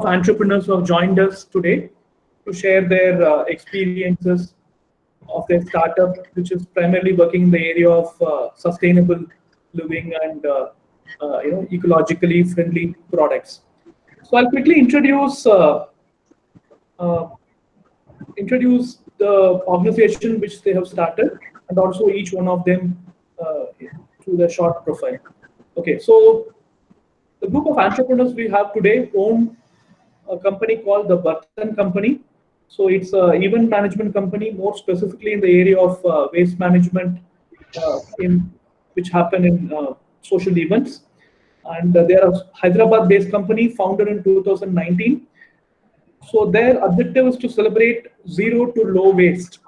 entrepreneurs who have joined us today to share their experiences of their startup, which is primarily working in the area of sustainable living and ecologically friendly products. So I'll quickly introduce the organization which they have started, and also each one of them through their short profile. Okay, so the group of entrepreneurs we have today own a company called the Bartan Company. So it's an event management company, more specifically in the area of waste management, which happen in social events. And they are a Hyderabad-based company founded in 2019. So their objective is to celebrate zero to low waste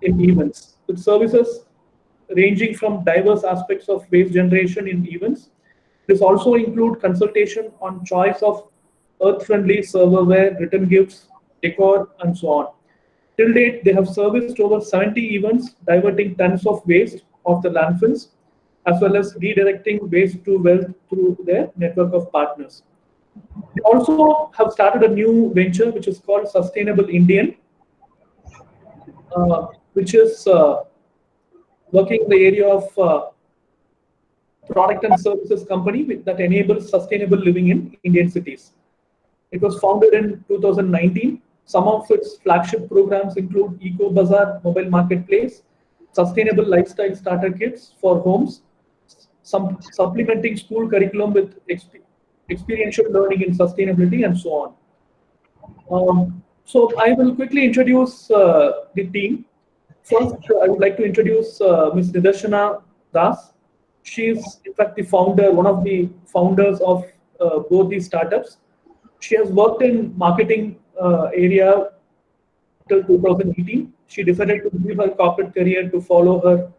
in events, with services ranging from diverse aspects of waste generation in events. This also include consultation on choice of earth-friendly serverware, written gifts, decor, and so on. Till date, they have serviced over 70 events, diverting tons of waste off the landfills, as well as redirecting waste to wealth through their network of partners. They also have started a new venture, which is called Sustainable Indian, which is working in the area of product and services company that enables sustainable living in Indian cities. It was founded in 2019. Some of its flagship programs include Eco Bazaar mobile marketplace, sustainable lifestyle starter kits for homes, supplementing school curriculum with experiential learning in sustainability, and so on. So I will quickly introduce the team. First, I would like to introduce Ms. Nidarshana Das. She is, in fact, one of the founders of both these startups. She has worked in marketing area till 2018. She decided to leave her corporate career to follow her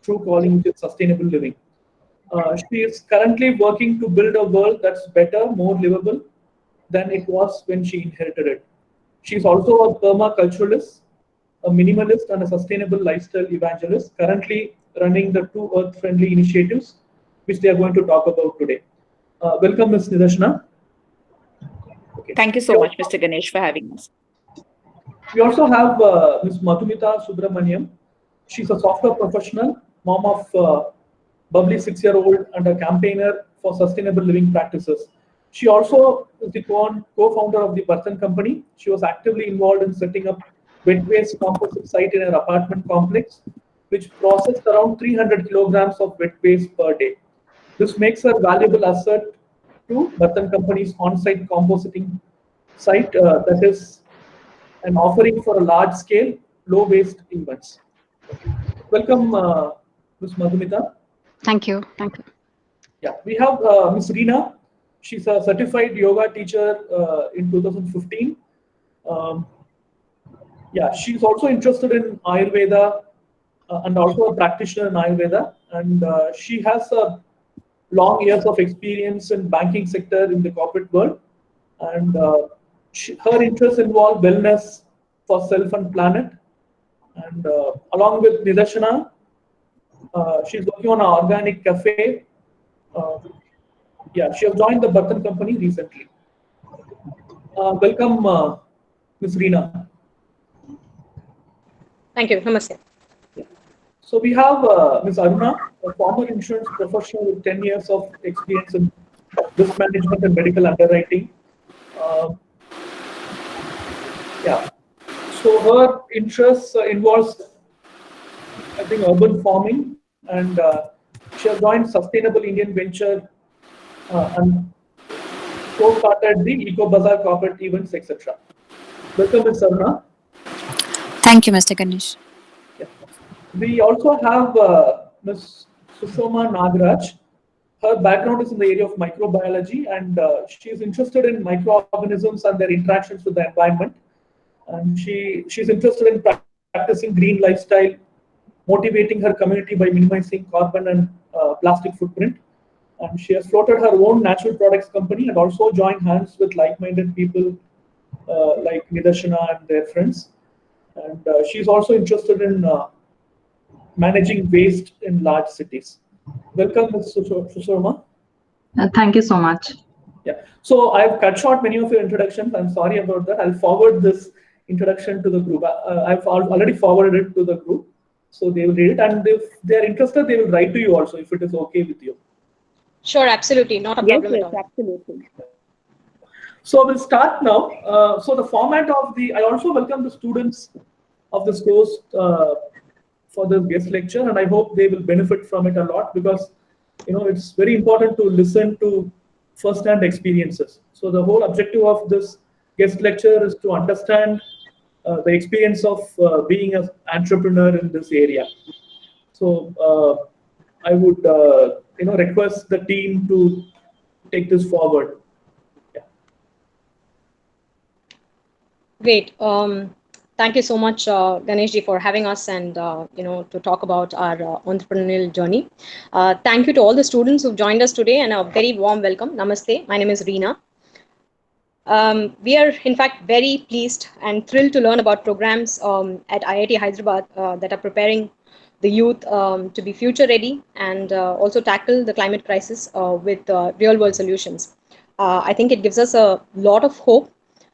true calling, which is sustainable living. She is currently working to build a world that's better, more livable than it was when she inherited it. She's also a permaculturalist, a minimalist, and a sustainable lifestyle evangelist, currently running the two earth-friendly initiatives, which they are going to talk about today. Welcome, Ms. Nidarshana. Okay. Thank you so much, Mr. Ganesh, for having us. We also have Ms. Madhumita Subramaniam. She's a software professional, mom of bubbly 6-year-old, and a campaigner for sustainable living practices. She also is the co-founder of the Bartan Company. She was actively involved in setting up wet waste composite site in her apartment complex, which processed around 300 kilograms of wet waste per day. This makes her valuable asset to Bartan Company's on-site compositing site that is an offering for a large-scale, low-waste events. Welcome, Ms. Madhumita. Thank you. Thank you. Yeah, we have Ms. Reena. She's a certified yoga teacher in 2015. Yeah, she's also interested in Ayurveda and also a practitioner in Ayurveda. And she has long years of experience in banking sector in the corporate world. And her interests involve wellness for self and planet. And along with Nidarshana, she's working on an organic cafe. Yeah, she has joined the Bartan Company recently. Welcome, Ms. Reena. Thank you. Namaste. Yeah. So we have Ms. Aruna, a former insurance professional with 10 years of experience in risk management and medical underwriting. Yeah. So her interests involves, I think, urban farming, and she has joined Sustainable Indian Venture and co-started the Eco Bazaar corporate events, etc. Welcome, Ms. Aruna. Thank you, Mr. Ganesh. Yeah. We also have Ms. Sushoma Nagaraj. Her background is in the area of microbiology, and she is interested in microorganisms and their interactions with the environment. And she's interested in practicing green lifestyle, motivating her community by minimizing carbon and plastic footprint. And she has floated her own natural products company and also joined hands with like-minded people like Nidarshana and their friends. And she's also interested in managing waste in large cities. Welcome, Ms. Sushoma. Thank you so much. Yeah. So I've cut short many of your introductions. I'm sorry about that. I'll forward this introduction to the group. I've already forwarded it to the group, so they will read it. And if they're interested, they will write to you also if it is okay with you. Sure, absolutely. Not a Yes, problem at yes, all. absolutely. So we'll start now. So the format of I also welcome the students of this course for this guest lecture, and I hope they will benefit from it a lot because it's very important to listen to first-hand experiences. So the whole objective of this guest lecture is to understand the experience of being an entrepreneur in this area. So I would request the team to take this forward. Great. Thank you so much, Ganeshji, for having us and to talk about our entrepreneurial journey. Thank you to all the students who've joined us today, and a very warm welcome. Namaste. My name is Reena. We are, in fact, very pleased and thrilled to learn about programs at IIT Hyderabad that are preparing the youth to be future ready and also tackle the climate crisis with real world solutions. I think it gives us a lot of hope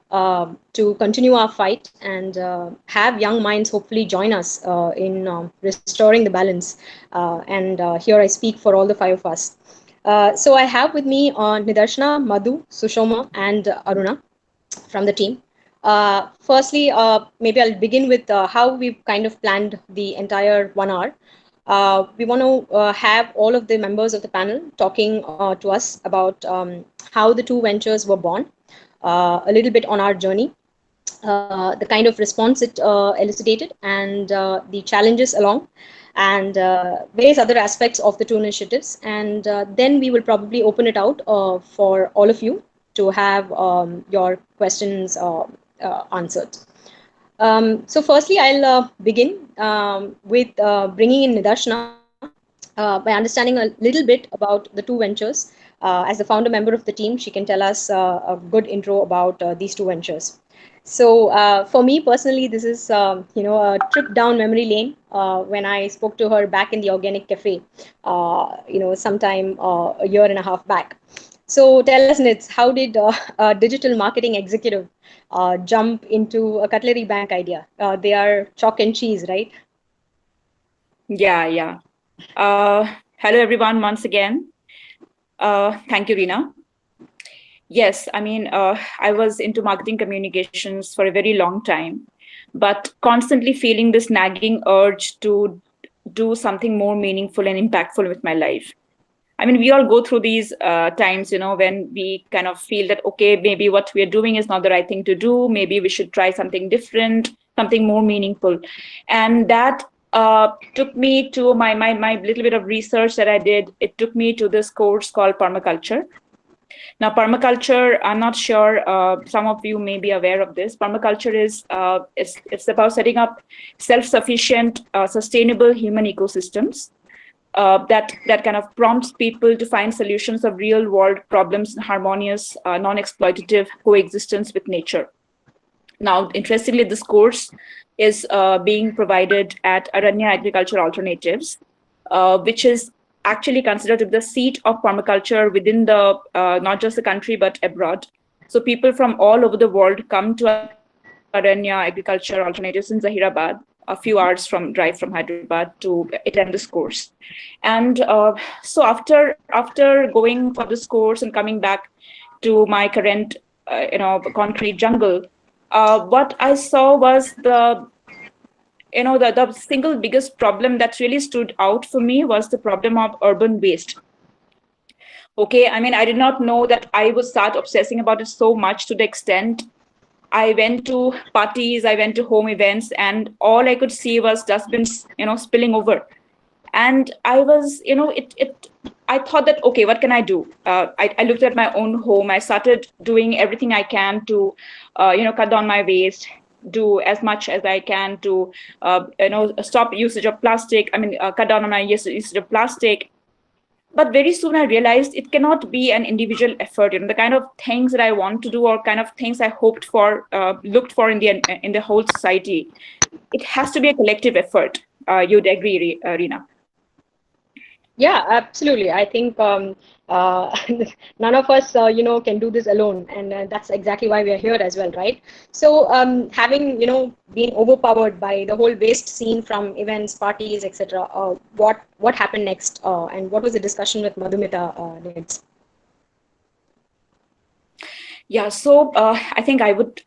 to continue our fight and have young minds hopefully join us in restoring the balance. And here I speak for all the five of us. So I have with me Nidarshana, Madhu, Sushoma, and Aruna from the team. Firstly, maybe I'll begin with how we've kind of planned the entire 1 hour. We want to have all of the members of the panel talking to us about how the two ventures were born, a little bit on our journey, the kind of response it elicited, and the challenges along, and various other aspects of the two initiatives. And then we will probably open it out for all of you to have your questions answered. So firstly, I'll begin with bringing in Nidarshana by understanding a little bit about the two ventures. As the founder member of the team, she can tell us a good intro about these two ventures. So for me personally, this is a trip down memory lane when I spoke to her back in the Organic Cafe, sometime a year and a half back. So tell us, Nits, how did a digital marketing executive jump into a cutlery bank idea? They are chalk and cheese, right? Yeah. Hello, everyone, once again. Thank you, Reena. Yes, I mean, I was into marketing communications for a very long time, but constantly feeling this nagging urge to do something more meaningful and impactful with my life. I mean, we all go through these times, when we kind of feel that, okay, maybe what we are doing is not the right thing to do. Maybe we should try something different, something more meaningful. And that took me to my little bit of research that I did. It took me to this course called permaculture. Now, permaculture, I'm not sure some of you may be aware of this. Permaculture is it's about setting up self-sufficient, sustainable human ecosystems that kind of prompts people to find solutions of real-world problems in harmonious, non-exploitative coexistence with nature. Now, interestingly, this course is being provided at Aranya Agriculture Alternatives, which is actually considered to be the seat of permaculture within the not just the country but abroad. So people from all over the world come to Aranya Agriculture Alternatives in Zahirabad, a few hours drive from Hyderabad, to attend this course. And so after going for this course and coming back to my current concrete jungle, what I saw was the single biggest problem that really stood out for me was the problem of urban waste. Okay, I mean, I did not know that I would start obsessing about it so much, to the extent I went to parties, I went to home events, and all I could see was dustbins, spilling over. And I was, I thought that, okay, what can I do? I looked at my own home. I started doing everything I can to, cut down my waste, do as much as I can to, stop usage of plastic. I mean, cut down on my usage of plastic. But very soon I realized it cannot be an individual effort. The kind of things that I want to do, or kind of things I hoped for, looked for in the whole society, it has to be a collective effort. You'd agree, Reena? Yeah, absolutely. I think None of us, can do this alone, and that's exactly why we are here as well, right? So, having been overpowered by the whole waste scene from events, parties, etc., what happened next, and what was the discussion with Madhumita next? Yeah, so I think I would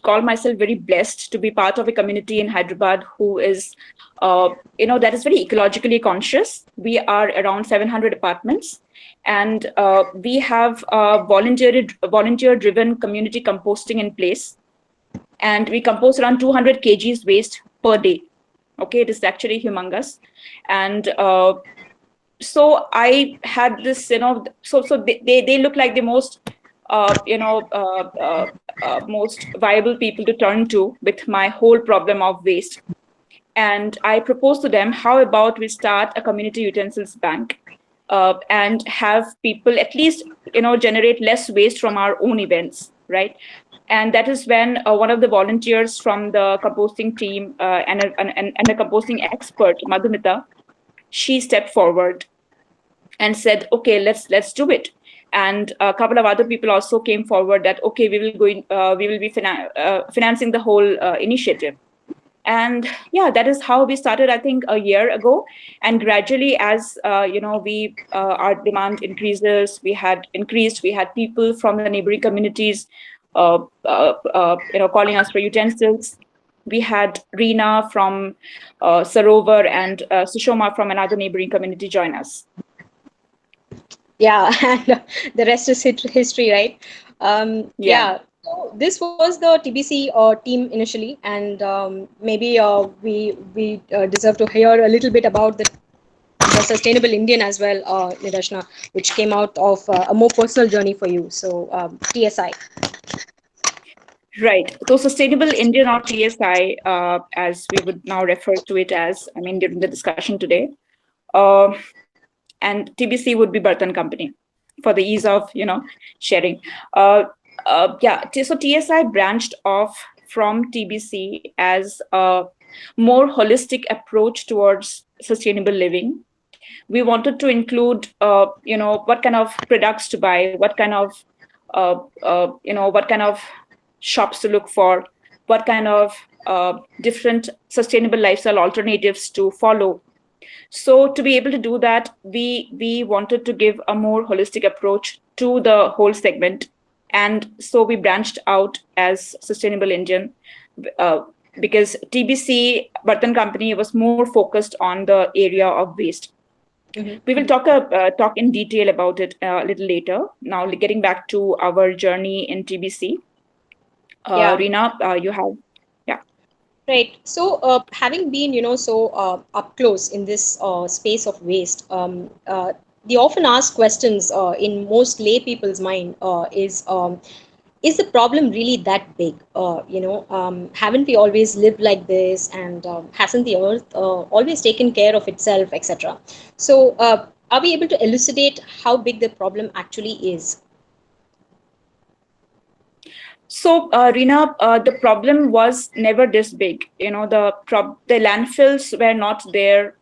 call myself very blessed to be part of a community in Hyderabad who is, that is very ecologically conscious. We are around 700 apartments, and we have volunteer-driven community composting in place, and we compost around 200 kgs waste per day. Okay, it is actually humongous, and so I had this, so they look like the most most viable people to turn to with my whole problem of waste. And I proposed to them, how about we start a community utensils bank and have people at least, generate less waste from our own events, right? And that is when one of the volunteers from the composting team and a composting expert, Madhumita, she stepped forward and said, okay, let's do it. And a couple of other people also came forward that, okay, we will be financing the whole initiative. And yeah, that is how we started, I think, a year ago. And gradually, as our demand increases, we had people from the neighboring communities, calling us for utensils. We had Reena from Sarovar and Sushoma from another neighboring community join us. Yeah, and the rest is history, right? Yeah. So this was the TBC team initially, and maybe we deserve to hear a little bit about the Sustainable Indian as well, Nidarshana, which came out of a more personal journey for you. So TSI. Right. So Sustainable Indian, or TSI, as we would now refer to it as, during the discussion today. And TBC would be Bartan Company for the ease of, sharing. So TSI branched off from TBC as a more holistic approach towards sustainable living. We wanted to include, what kind of products to buy, what kind of shops to look for, what kind of different sustainable lifestyle alternatives to follow. So to be able to do that, we wanted to give a more holistic approach to the whole segment. And so we branched out as Sustainable Indian because TBC, Bartan Company, was more focused on the area of waste. Mm-hmm. We will talk in detail about it a little later. Now, getting back to our journey in TBC. Reena, you have. Right. So, having been, so up close in this space of waste, the often asked questions in most lay people's mind is the problem really that big? Haven't we always lived like this, and hasn't the earth always taken care of itself, etc.? So, are we able to elucidate how big the problem actually is? So, Reena, the problem was never this big. The landfills were not there,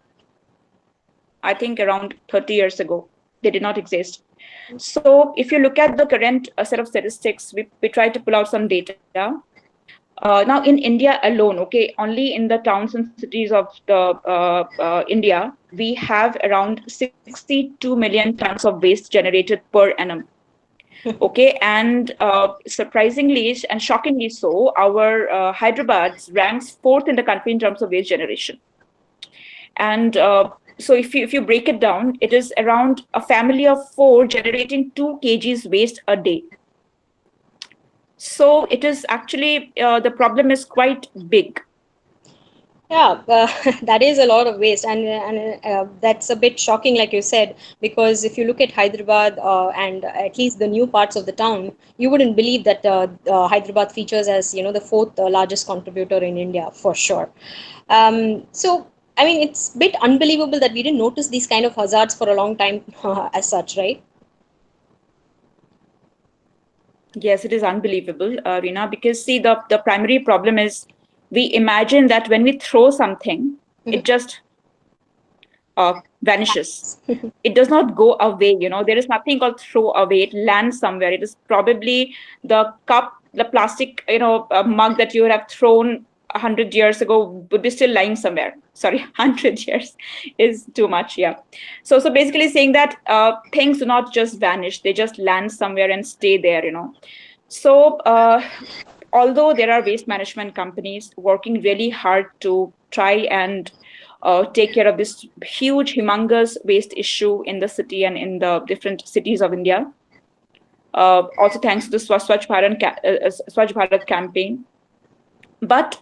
I think, around 30 years ago. They did not exist. So if you look at the current set of statistics, we try to pull out some data. Now, in India alone, okay, only in the towns and cities of the India, we have around 62 million tons of waste generated per annum. Okay, and surprisingly and shockingly so, our Hyderabad ranks 4th in the country in terms of waste generation. And so if you break it down, it is around a family of 4 generating 2 kgs waste a day. So it is actually, the problem is quite big. Yeah, that is a lot of waste, and that's a bit shocking, like you said, because if you look at Hyderabad and at least the new parts of the town, you wouldn't believe that Hyderabad features as the 4th largest contributor in India for sure. So I mean, it's a bit unbelievable that we didn't notice these kind of hazards for a long time as such, right? Yes, it is unbelievable, Reena, because see, the primary problem is we imagine that when we throw something, it just vanishes. It does not go away. There is nothing called throw away. It lands somewhere. It is probably the cup, the plastic, mug that you would have thrown 100 years ago would be still lying somewhere. Sorry, 100 years is too much. Yeah. So basically saying that things do not just vanish. They just land somewhere and stay there. So although there are waste management companies working really hard to try and take care of this huge, humongous waste issue in the city and in the different cities of India. Also thanks to the Swachh Bharat campaign. But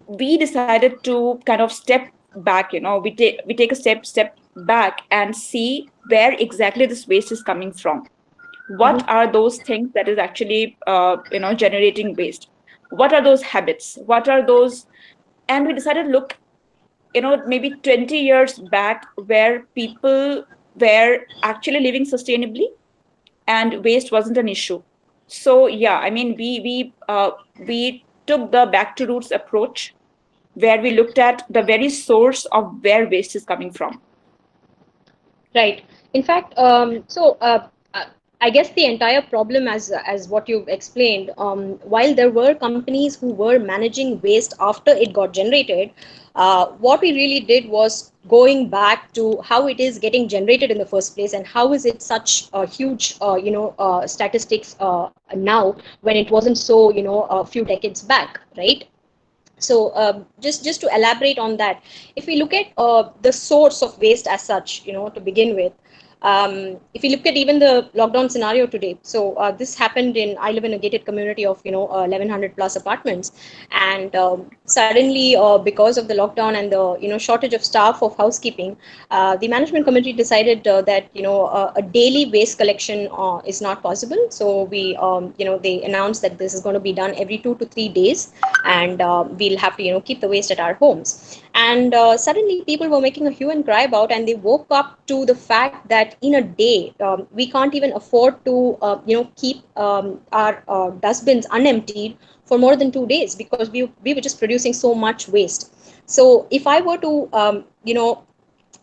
we decided to kind of step back. We take a step back and see where exactly this waste is coming from. What are those things that is actually generating waste? What are those habits? What are those? And we decided to look maybe 20 years back where people were actually living sustainably and waste wasn't an issue. So yeah, I mean, we took the back to roots approach where we looked at the very source of where waste is coming from. Right. In fact, I guess the entire problem, as what you've explained, while there were companies who were managing waste after it got generated, what we really did was going back to how it is getting generated in the first place and how is it such a huge, statistics now when it wasn't so, a few decades back, right? So just to elaborate on that, if we look at the source of waste as such, to begin with, if you look at even the lockdown scenario today, so this happened I live in a gated community of 1100 plus apartments, and suddenly because of the lockdown and the shortage of staff of housekeeping, the management committee decided that a daily waste collection is not possible. So we they announced that this is going to be done every 2 to 3 days, and we'll have to keep the waste at our homes. And suddenly people were making a hue and cry about, and they woke up to the fact that in a day we can't even afford to keep our dustbins unemptied for more than 2 days, because we were just producing so much waste. So if I were to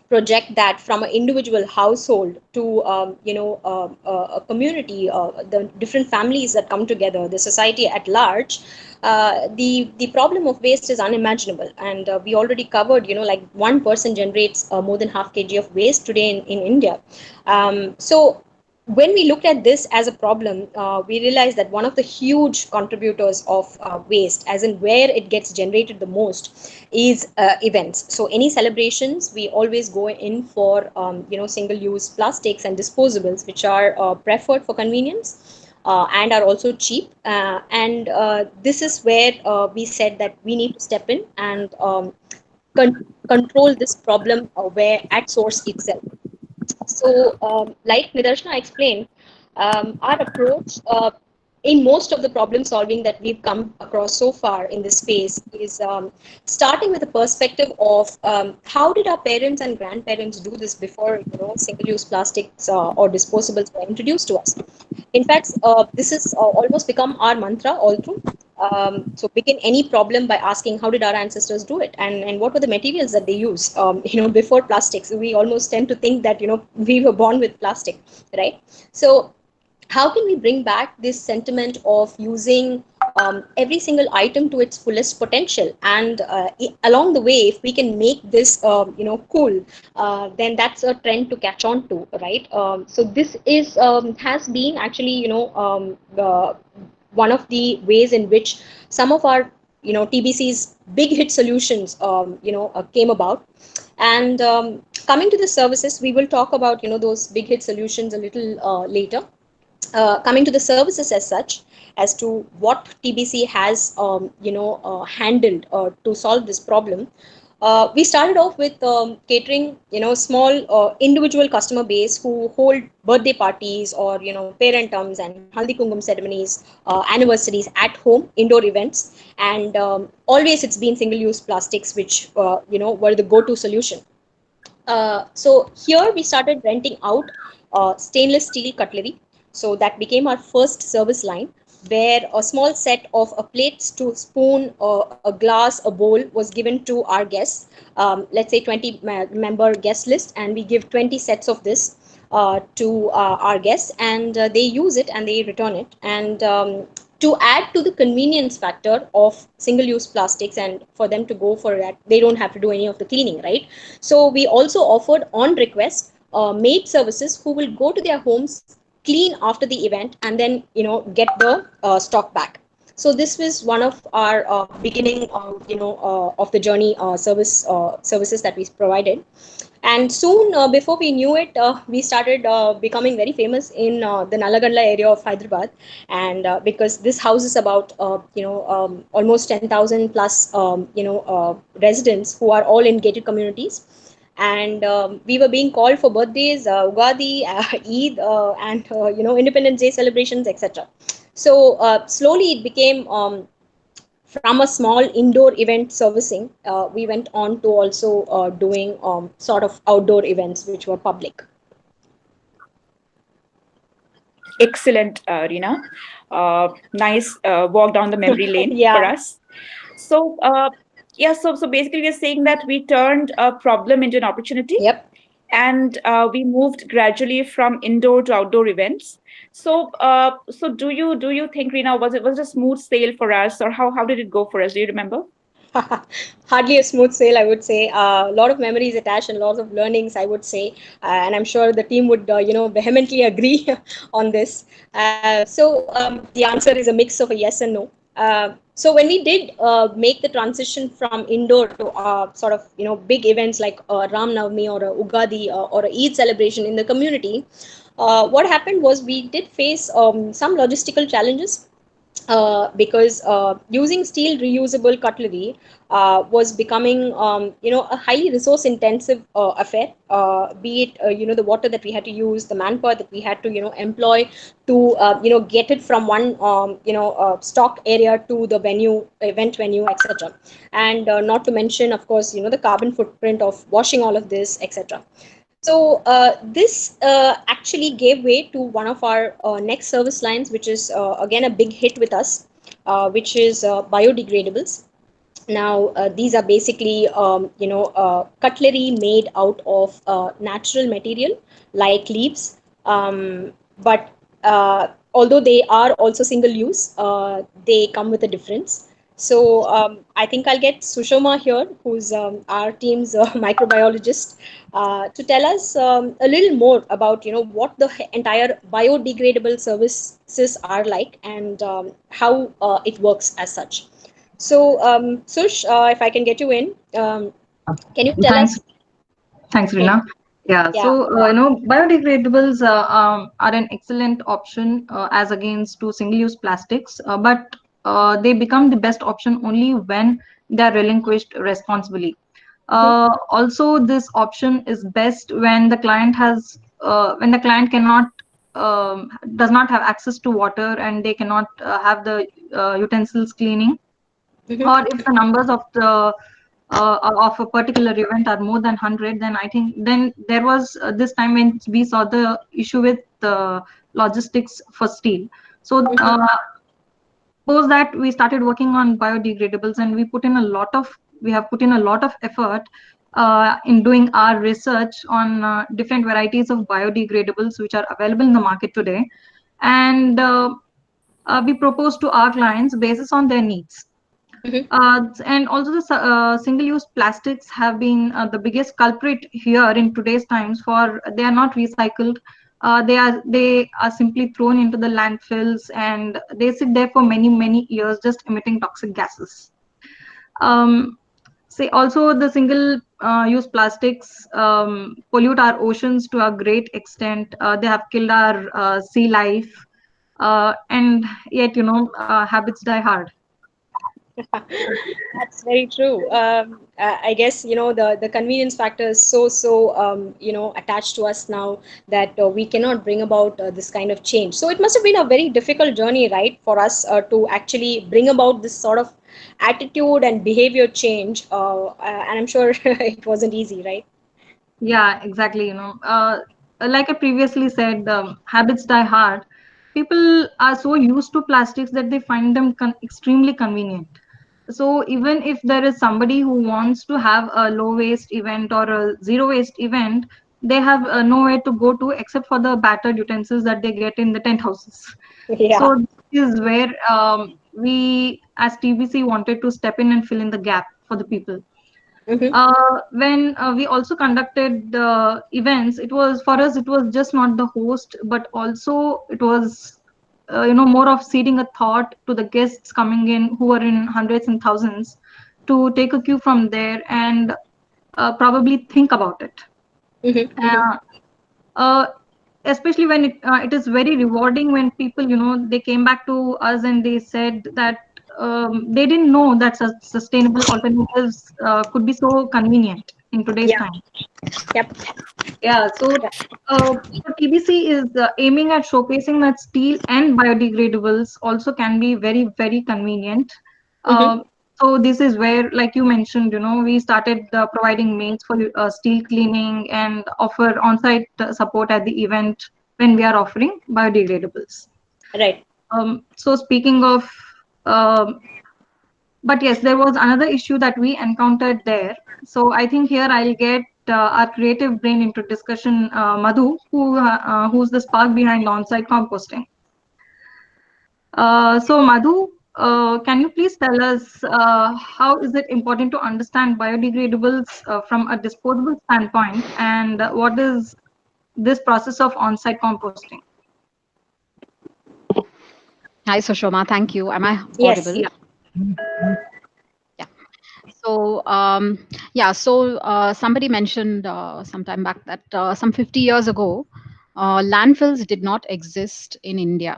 project that from an individual household to a community, the different families that come together, the society at large, the problem of waste is unimaginable. And we already covered, like one person generates more than half kg of waste today in India. So when we looked at this as a problem, we realized that one of the huge contributors of waste, as in where it gets generated the most, is events. So any celebrations, we always go in for single-use plastics and disposables, which are preferred for convenience and are also cheap. And this is where we said that we need to step in and control this problem where at source itself. So, like Nidarshana explained, our approach in most of the problem solving that we've come across so far in this space is starting with the perspective of how did our parents and grandparents do this before single-use plastics or disposables were introduced to us. In fact, this has almost become our mantra all through. So begin any problem by asking how did our ancestors do it, and what were the materials that they used before plastics. We almost tend to think that we were born with plastic, right? So how can we bring back this sentiment of using every single item to its fullest potential, and along the way, if we can make this cool, then that's a trend to catch on to, right? So this is has been actually one of the ways in which some of our TBC's big hit solutions came about. And coming to the services, we will talk about those big hit solutions a little later. Coming to the services as such, as to what TBC has handled to solve this problem. We started off with catering, small individual customer base who hold birthday parties or parentums and haldi kungum ceremonies, anniversaries at home, indoor events, and always it's been single-use plastics which were the go-to solution. So here we started renting out stainless steel cutlery. So that became our first service line. where a small set of a plate, spoon, a glass, a bowl was given to our guests. Let's say 20 member guest list, and we give 20 sets of this to our guests, and they use it and they return it. And to add to the convenience factor of single use plastics, and for them to go for that, they don't have to do any of the cleaning, right? So we also offered on request maid services who will go to their homes, clean after the event, and then get the stock back. So this was one of our beginning of the journey, services that we provided. And soon, before we knew it, we started becoming very famous in the Nalagandla area of Hyderabad. And because this houses about almost 10,000 plus residents who are all in gated communities. And we were being called for birthdays, Ugadi, Eid, and Independence Day celebrations, etc. So slowly it became, from a small indoor event servicing, we went on to also doing sort of outdoor events which were public. Excellent, Reena. Nice walk down the memory lane Yeah. for us. So, so basically, we're saying that we turned a problem into an opportunity. Yep. And we moved gradually from indoor to outdoor events. So, so do you think, Reena, was it a smooth sail for us, or how did it go for us? Do you remember? Hardly a smooth sail, I would say. A lot of memories attached and lots of learnings, I would say. And I'm sure the team would, vehemently agree on this. The answer is a mix of a yes and no. So when we did make the transition from indoor to sort of, big events like Ram Navami or a Ugadi or a Eid celebration in the community, what happened was we did face some logistical challenges. Because using steel reusable cutlery was becoming, a highly resource intensive affair, be it, the water that we had to use, the manpower that we had to, employ to, get it from one, stock area to the venue, event venue, etc. And not to mention, of course, the carbon footprint of washing all of this, etc. So this actually gave way to one of our next service lines, which is again a big hit with us, which is biodegradables. Now, these are basically, cutlery made out of natural material like leaves, but although they are also single use, they come with a difference. So I think I'll get Sushoma here, who's our team's microbiologist, to tell us a little more about what the entire biodegradable services are like, and how it works as such. So Sush, if I can get you in, can you tell Thanks. us? Thanks, Rina. Yeah, Yeah. so biodegradables are an excellent option as against to single-use plastics, but they become the best option only when they are relinquished responsibly. Also, this option is best when the client cannot does not have access to water, and they cannot have the utensils cleaning, or if the numbers of a particular event are more than 100, then I think then there was this time when we saw the issue with the logistics for steel. So suppose that we started working on biodegradables, and we have put in a lot of effort in doing our research on different varieties of biodegradables which are available in the market today, and we propose to our clients basis on their needs. And also the single-use plastics have been the biggest culprit here in today's times, for they are not recycled. They are simply thrown into the landfills, and they sit there for many years just emitting toxic gases. Say also the single-use plastics pollute our oceans to a great extent. They have killed our sea life, and yet habits die hard. That's very true. I guess the convenience factor is so attached to us now that we cannot bring about this kind of change. So it must have been a very difficult journey, right, for us to actually bring about this sort of attitude and behavior change. And I'm sure it wasn't easy, right? Yeah, exactly. Like I previously said, habits die hard. people are so used to plastics that they find them extremely convenient. So even if there is somebody who wants to have a low waste event or a zero waste event, they have nowhere to go to except for the battered utensils that they get in the tent houses. Yeah. So this is where we as TBC wanted to step in and fill in the gap for the people. When we also conducted the events, it was for us, it was just not the host, but also it was more of seeding a thought to the guests coming in who are in hundreds and thousands, to take a cue from there and probably think about it. Uh, Especially when it is very rewarding when people, they came back to us and they said that they didn't know that sustainable alternatives could be so convenient in today's Yeah. time. Yep. Yeah, so TBC is aiming at showcasing that steel and biodegradables also can be very, very convenient. So this is where, like you mentioned, we started providing mains for steel cleaning and offer on-site support at the event when we are offering biodegradables. Right. So speaking of, but yes, there was another issue that we encountered there. So I think here I'll get our creative brain into discussion, Madhu, who's the spark behind on-site composting. So Madhu, can you please tell us how is it important to understand biodegradables from a disposable standpoint, and what is this process of on-site composting? Hi, Sushoma. Thank you. Am I Yes. audible? Yeah. So, somebody mentioned some time back that some 50 years ago, landfills did not exist in India.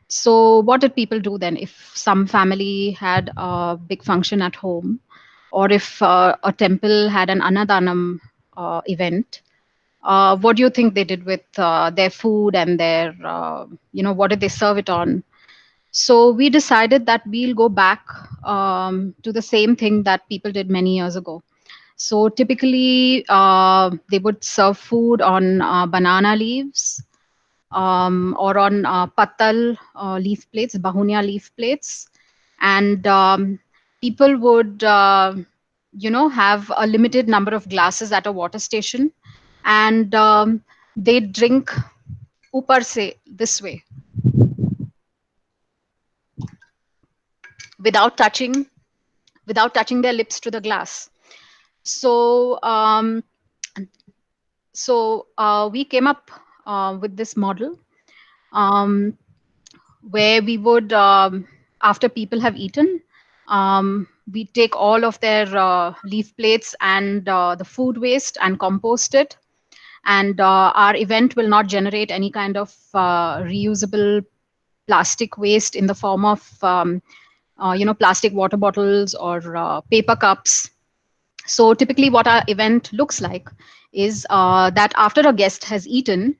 So, what did people do then? If some family had a big function at home, or if a temple had an Annadanam event, what do you think they did with their food and their, what did they serve it on? So we decided that we'll go back to the same thing that people did many years ago. So typically, they would serve food on banana leaves, or on patal leaf plates, bahunia leaf plates, and people would, have a limited number of glasses at a water station, and they drink upar se this way, without touching their lips to the glass. So we came up with this model, um, where we would, after people have eaten, we take all of their leaf plates and the food waste and compost it. And our event will not generate any kind of reusable plastic waste in the form of plastic water bottles or paper cups. So typically what our event looks like is that after a guest has eaten,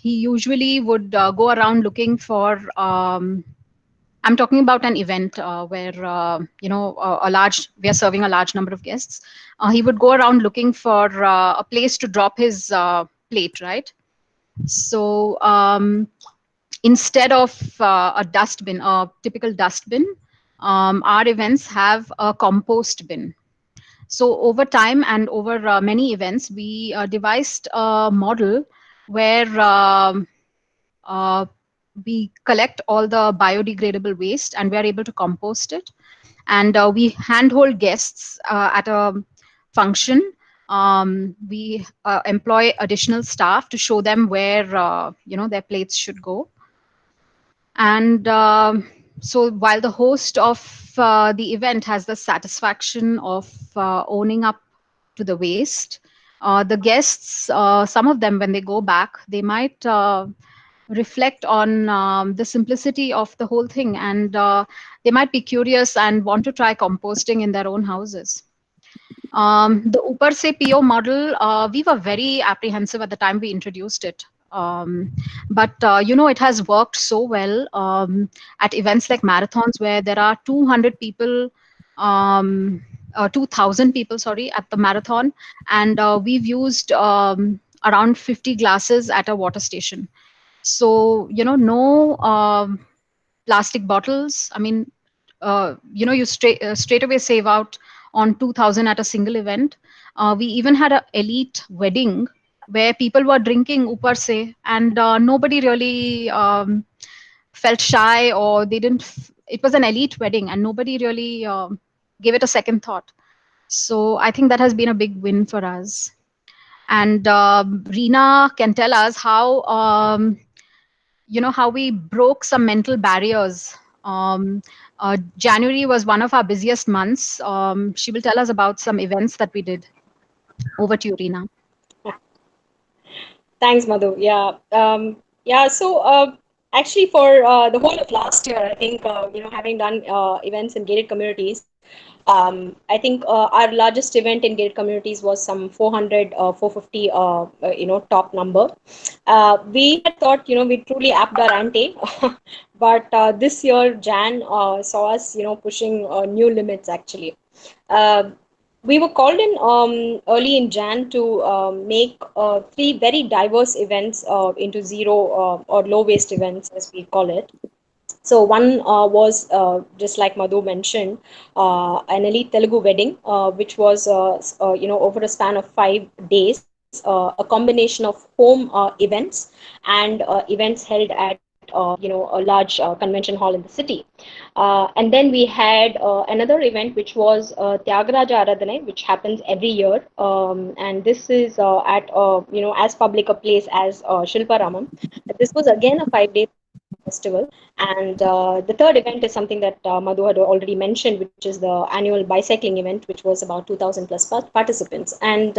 he usually would go around looking for, I'm talking about an event where, we are serving a large number of guests. He would go around looking for a place to drop his plate, right? So instead of a dustbin, a typical dustbin, our events have a compost bin. So over time and over many events, we devised a model where we collect all the biodegradable waste and we are able to compost it. And we handhold guests at a function. We employ additional staff to show them where their plates should go. And so while the host of the event has the satisfaction of owning up to the waste, the guests, some of them, when they go back, they might reflect on the simplicity of the whole thing, and they might be curious and want to try composting in their own houses. The Upar Se PO model, we were very apprehensive at the time we introduced it. But it has worked so well at events like marathons, where there are 200 people, 2,000 people, sorry, at the marathon. And we've used around 50 glasses at a water station. So, no plastic bottles. I mean, you straight away save out on 2000 at a single event. We even had a elite wedding where people were drinking upar se, and nobody really felt shy, or they didn't. It was an elite wedding, and nobody really gave it a second thought. So I think that has been a big win for us. And Reena can tell us how how we broke some mental barriers. January was one of our busiest months. She will tell us about some events that we did. Over to you, Reena. Thanks, Madhu. Yeah. Yeah. So actually, for the whole of last year, I think having done events in gated communities, I think our largest event in gated communities was some 400, 450, top number. We had thought, we truly upped our ante, but this year Jan saw us, pushing new limits actually. Uh, we were called in early in Jan to make three very diverse events into zero or low waste events, as we call it. So one was just like Madhu mentioned, an elite Telugu wedding, which was over a span of 5 days, a combination of home events and events held at a large convention hall in the city. And then we had another event which was Tyagaraja Aradhana, which happens every year, and this is at as public a place as Shilpa Ramam. This was again a 5 day festival. And the third event is something that Madhu had already mentioned, which is the annual bicycling event, which was about 2000 plus participants. And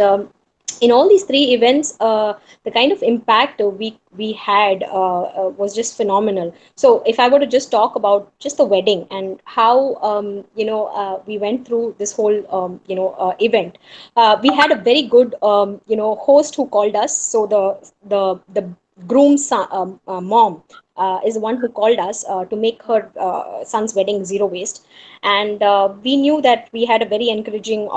in all these three events, the kind of impact we had was just phenomenal. So if I were to just talk about just the wedding and how we went through this whole event, we had a very good host who called us. So the groom's mom is the one who called us to make her son's wedding zero waste, and we knew that we had a very encouraging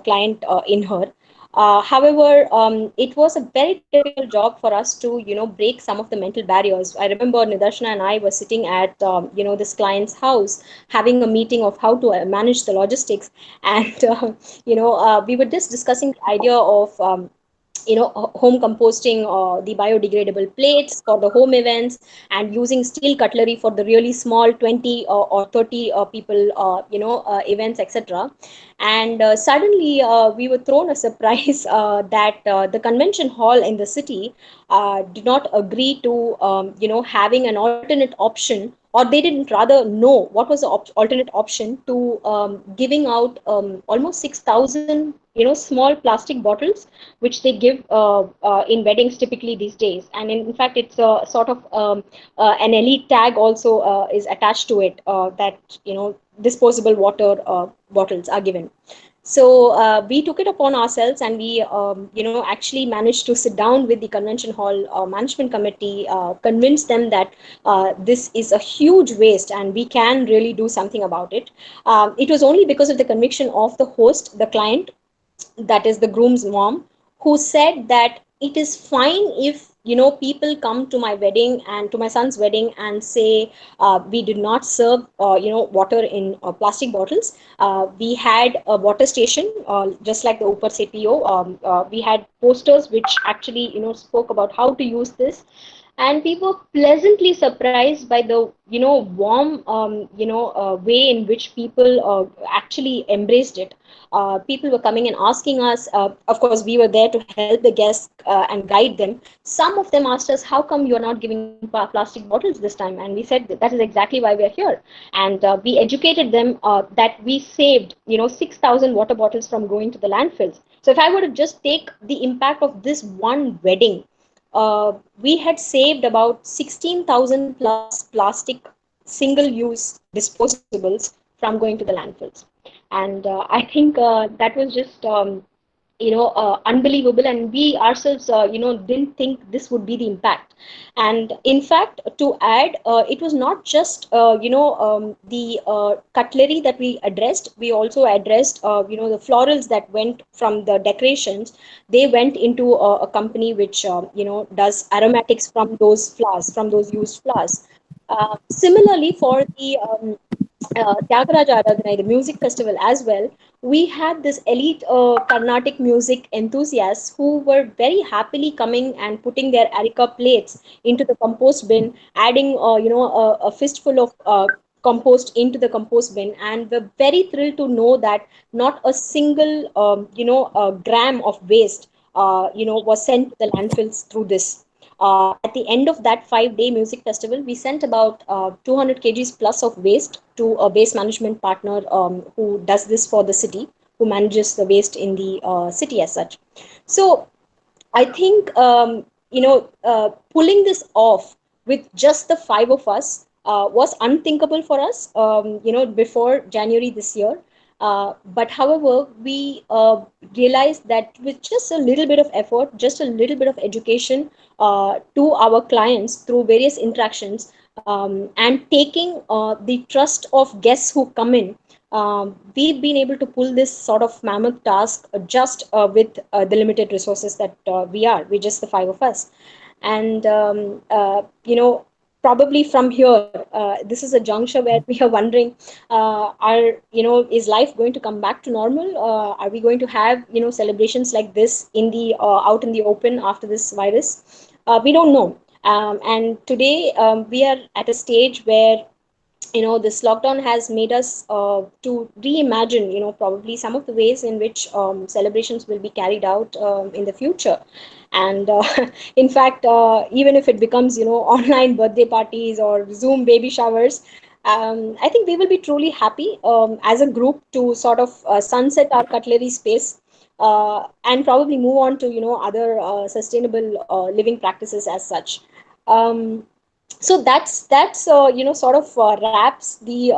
client in her. However, it was a very difficult job for us to, break some of the mental barriers. I remember Nidarshana and I were sitting at, this client's house, having a meeting of how to manage the logistics, and we were just discussing the idea of home composting the biodegradable plates for the home events, and using steel cutlery for the really small 20 or 30 people events, etc. And suddenly we were thrown a surprise that the convention hall in the city did not agree to having an alternate option, or they didn't rather know what was the alternate option to giving out almost 6,000 small plastic bottles, which they give in weddings typically these days. And in fact, it's a sort of an elite tag also is attached to it, that disposable water bottles are given. So we took it upon ourselves, and we actually managed to sit down with the convention hall management committee, convince them that this is a huge waste and we can really do something about it. It was only because of the conviction of the host, the client, that is the groom's mom, who said that it is fine if people come to my wedding and to my son's wedding and say we did not serve water in plastic bottles. We had a water station, just like the Upar CPO. We had posters which actually spoke about how to use this, and we were pleasantly surprised by the warm way in which people actually embraced it. People were coming and asking us. Of course, we were there to help the guests and guide them. Some of them asked us, how come you're not giving plastic bottles this time? And we said that is exactly why we're here. And we educated them that we saved 6,000 water bottles from going to the landfills. So if I were to just take the impact of this one wedding, we had saved about 16,000 plus plastic single-use disposables from going to the landfills. And I think that was just unbelievable, and we ourselves didn't think this would be the impact. And in fact, to add, it was not just the cutlery that we addressed. We also addressed the florals that went from the decorations. They went into a company which does aromatics from those flowers, from those used flowers. Similarly, for the Tyagaraja Aradhana, the music festival as well, we had this elite Carnatic music enthusiasts who were very happily coming and putting their areca plates into the compost bin, adding a fistful of compost into the compost bin, and we're very thrilled to know that not a single gram of waste was sent to the landfills through this. At the end of that 5 day music festival, we sent about 200 kgs plus of waste to a waste management partner who does this for the city, who manages the waste in the city as such. So I think pulling this off with just the five of us was unthinkable for us, before January this year. But however, we realized that with just a little bit of effort, just a little bit of education to our clients through various interactions, and taking the trust of guests who come in, we've been able to pull this sort of mammoth task just with the limited resources that we just the five of us. And probably from here, this is a juncture where we are wondering, are is life going to come back to normal? Are we going to have celebrations like this in the out in the open after this virus? We don't know. And today we are at a stage where this lockdown has made us to reimagine probably some of the ways in which celebrations will be carried out in the future. And in fact, even if it becomes online birthday parties or Zoom baby showers, I think we will be truly happy as a group to sort of sunset our cutlery space, and probably move on to other sustainable living practices as such. So that's sort of wraps the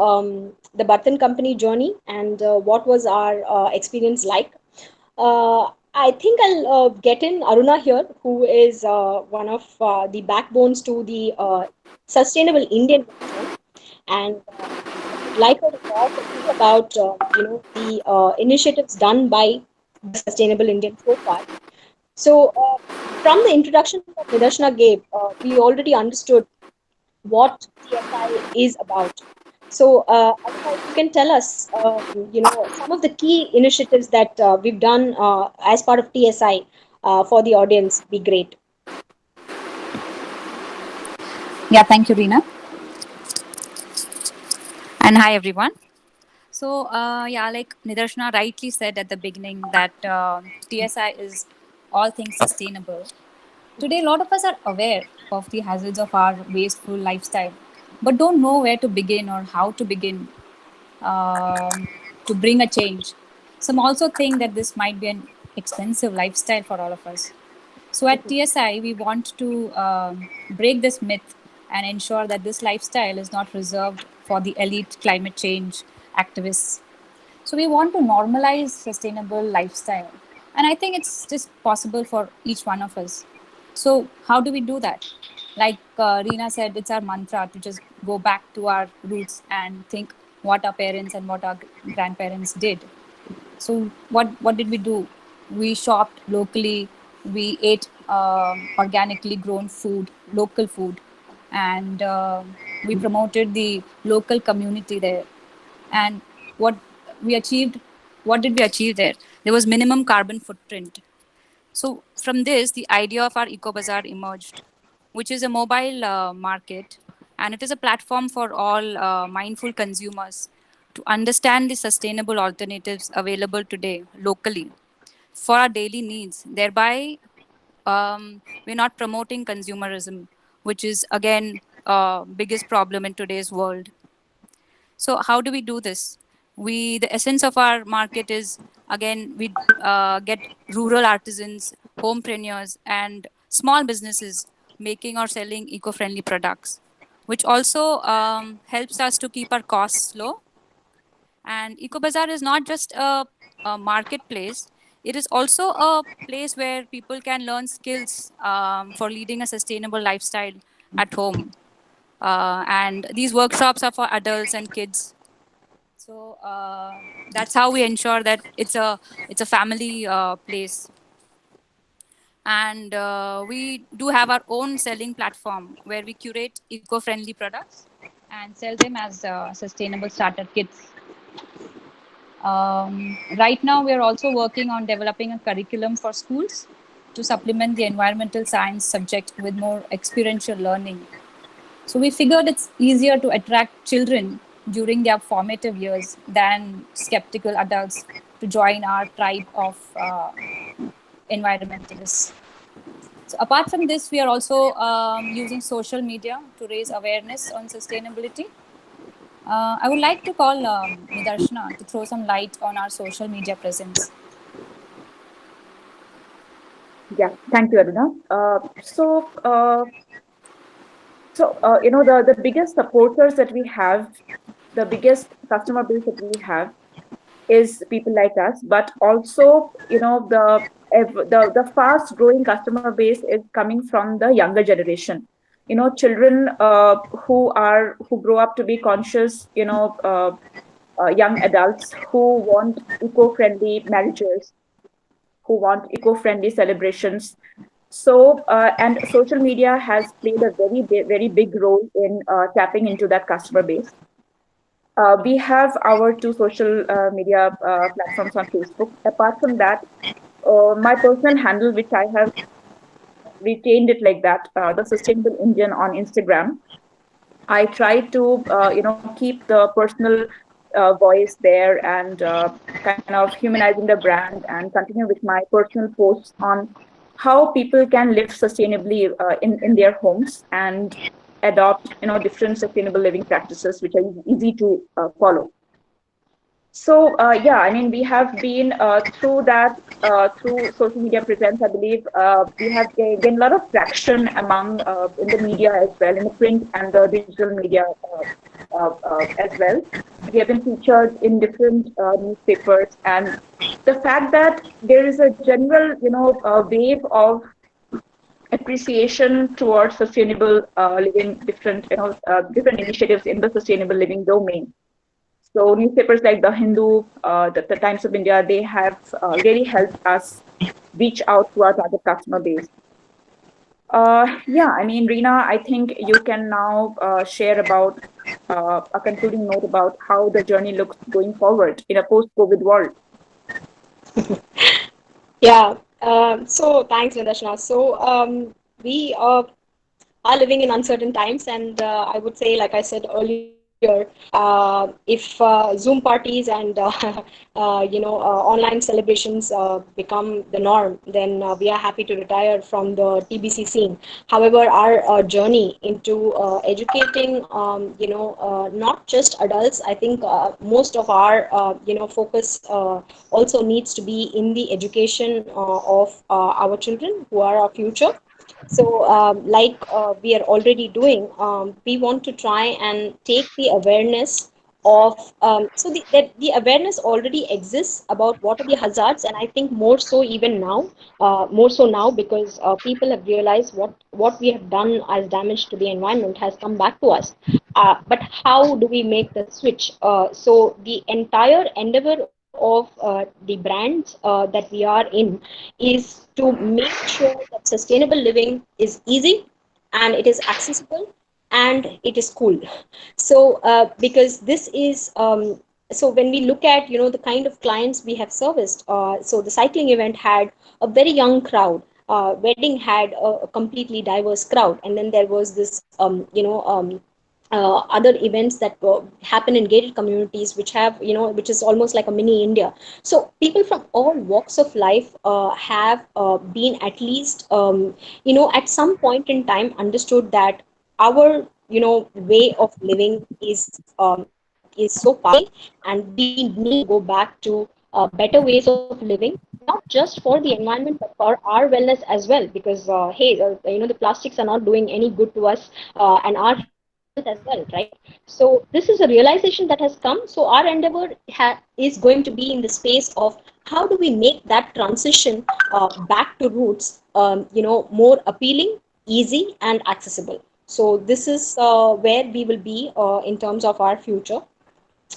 Bartan company journey, and what was our experience like. I think I'll get in Aruna here, who is one of the backbones to the sustainable Indian culture, and I would like her to talk a bit about the initiatives done by the sustainable Indian so far. So from the introduction that Nidarshana gave, we already understood what TSI is about. So, Anushka, if you can tell us, some of the key initiatives that we've done as part of TSI for the audience, be great. Yeah, thank you, Reena. And hi, everyone. So, yeah, like Nidarshana rightly said at the beginning, that TSI is all things sustainable. Today, a lot of us are aware of the hazards of our wasteful lifestyle, but don't know where to begin or how to begin to bring a change. Some also think that this might be an expensive lifestyle for all of us. So at TSI, we want to break this myth and ensure that this lifestyle is not reserved for the elite climate change activists. So we want to normalize sustainable lifestyle. And I think it's just possible for each one of us. So how do we do that? Like Reena said, it's our mantra to just go back to our roots and think what our parents and what our grandparents did. So what did we do? We shopped locally. We ate organically grown food, local food, and we promoted the local community there. And what we achieved, what did we achieve there? There was minimum carbon footprint. So from this, the idea of our Eco Bazaar emerged, which is a mobile market, and it is a platform for all mindful consumers to understand the sustainable alternatives available today locally for our daily needs. Thereby, we're not promoting consumerism, which is again biggest problem in today's world. So how do we do this? The essence of our market is, again, we get rural artisans, homepreneurs, and small businesses making or selling eco-friendly products, which also helps us to keep our costs low. And EcoBazaar is not just a marketplace; it is also a place where people can learn skills for leading a sustainable lifestyle at home. And these workshops are for adults and kids. So that's how we ensure that it's a family place. And we do have our own selling platform where we curate eco-friendly products and sell them as sustainable starter kits. Right now, we are also working on developing a curriculum for schools to supplement the environmental science subject with more experiential learning. So we figured it's easier to attract children during their formative years than skeptical adults to join our tribe of environmentalists. So apart from this, we are also using social media to raise awareness on sustainability. I would like to call Nidarshana to throw some light on our social media presence. Yeah, thank you, Aruna. The biggest supporters that we have, the biggest customer base that we have is people like us, but also, the fast growing customer base is coming from the younger generation. Children who grow up to be conscious, young adults who want eco-friendly marriages, who want eco-friendly celebrations. So, and social media has played a very big role in tapping into that customer base. We have our two social media platforms on Facebook. Apart from that, my personal handle, which I have retained it like that, the Sustainable Indian on Instagram. I try to, keep the personal voice there and kind of humanizing the brand and continue with my personal posts on how people can live sustainably in their homes and adopt, different sustainable living practices, which are easy to follow. So yeah, I mean, we have been through that, through social media presence. I believe we have gained a lot of traction among in the media as well, in the print and the digital media as well. We have been featured in different newspapers, and the fact that there is a general, wave of appreciation towards sustainable living, different initiatives in the sustainable living domain. So newspapers like the Hindu, the Times of India, they have really helped us reach out to our target customer base. Yeah, I mean, Reena, I think you can now share about a concluding note about how the journey looks going forward in a post-COVID world. Yeah. So thanks, Nadarshana. So we are living in uncertain times, and I would say, like I said earlier, if Zoom parties and online celebrations become the norm, then we are happy to retire from the TBC scene. However, our journey into educating, not just adults, I think most of our focus also needs to be in the education of our children, who are our future. So, like we are already doing, we want to try and take the awareness of, the awareness already exists about what are the hazards, and I think more so even now, more so now, because people have realized what we have done as damage to the environment has come back to us. But how do we make the switch? So the entire endeavor of the brands that we are in is to make sure that sustainable living is easy and it is accessible and it is cool. So because this is so when we look at the kind of clients we have serviced, so the cycling event had a very young crowd, wedding had a completely diverse crowd, and then there was this other events that happen in gated communities, which have which is almost like a mini India. So people from all walks of life have been at least at some point in time understood that our way of living is so powerful, and we need to go back to better ways of living, not just for the environment but for our wellness as well, because hey, the plastics are not doing any good to us and our health as well, right? So this is a realization that has come. So our endeavor is going to be in the space of how do we make that transition back to roots, more appealing, easy, and accessible? So this is where we will be in terms of our future.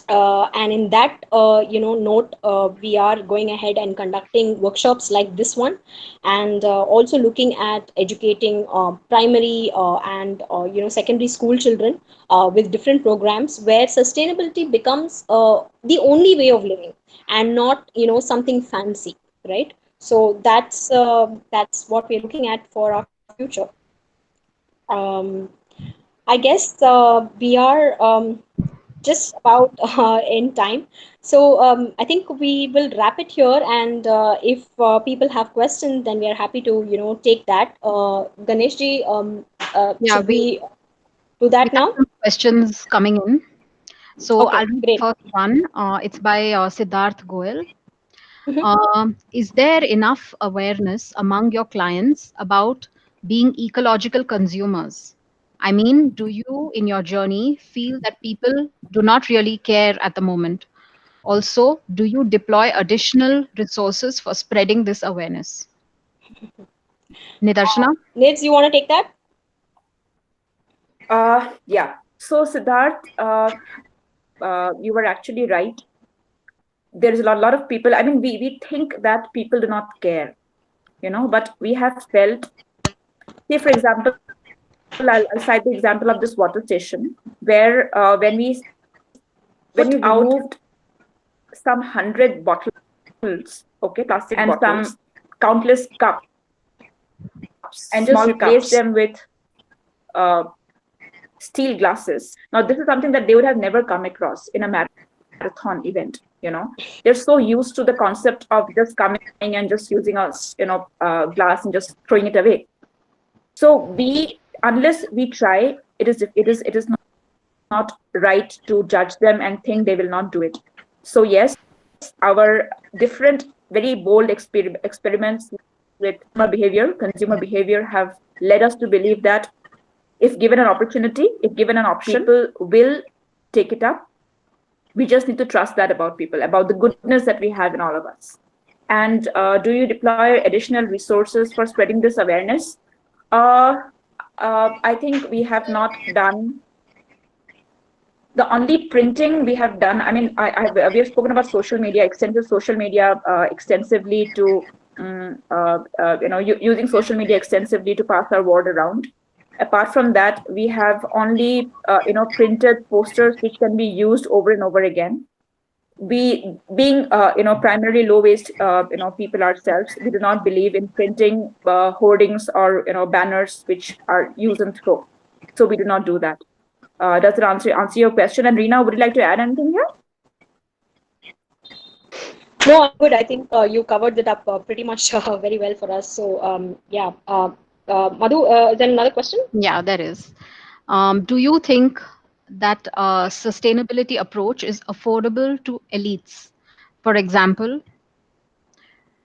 And in that note, we are going ahead and conducting workshops like this one, and also looking at educating primary and secondary school children with different programs where sustainability becomes the only way of living and not something fancy, right? So that's what we're looking at for our future. um, I guess we are just about in time. So I think we will wrap it here. And if people have questions, then we are happy to take that. Ganeshji, Yeah, should we do we that have now? some questions coming in. So Okay, I'll read the great. first one. It's by Siddharth Goel. Mhm. Is there enough awareness among your clients about being ecological consumers? I mean, do you, in your journey, feel that people do not really care at the moment? Also, do you deploy additional resources for spreading this awareness? Nidarshana? Neds, you want to take that? Yeah. So Siddharth, you were actually right. There is a lot of people. I mean, we think that people do not care, but we have felt. Say, for example, I'll cite the example of this water station where when we removed some 100 bottles, okay, plastic and bottles, some countless cups, and just replace them with uh, steel glasses. Now, this is something that they would have never come across in a marathon event. They're so used to the concept of just coming and just using a glass and just throwing it away. So unless we try, it is not right to judge them and think they will not do it. So yes, our different very bold experiments with consumer behavior have led us to believe that if given an opportunity, if given an option, people will take it up. We just need to trust that about people, about the goodness that we have in all of us. And do you deploy additional resources for spreading this awareness? I think we have not done. The only printing we have done, I mean, we have spoken about social media, extensive social media extensively to, using social media extensively to pass our word around. Apart from that, we have only, printed posters which can be used over and over again. We, being, primarily low waste, people ourselves, we do not believe in printing hoardings or, banners which are use and throw. So we do not do that. Does it answer your question? And Reena, would you like to add anything here? No, I'm good. I think you covered it up pretty much very well for us. So yeah. Madhu, is there another question? Yeah, there is. Do you think that a sustainability approach is affordable to elites? For example,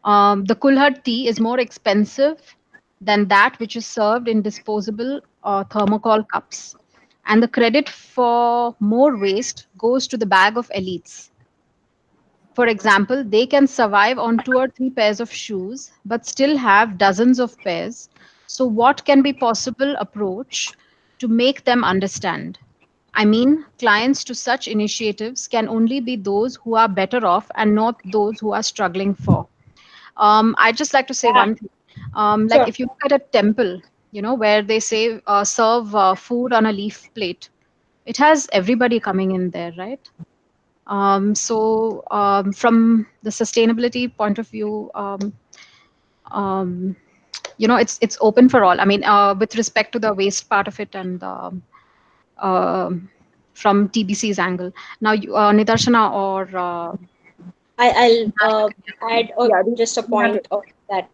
the Kulhad tea is more expensive than that which is served in disposable thermocol cups. And the credit for more waste goes to the bag of elites. For example, they can survive on 2 or 3 pairs of shoes, but still have dozens of pairs. So, what can be possible approach to make them understand? I mean, clients to such initiatives can only be those who are better off and not those who are struggling for. I'd just like to say Yeah, one thing. Like sure. if you look at a temple, where they say serve food on a leaf plate, it has everybody coming in there, right? So from the sustainability point of view, um, it's open for all. I mean, with respect to the waste part of it and um from TBC's angle. Now, Nidarshana or I'll add Yeah, just a Reena point of that.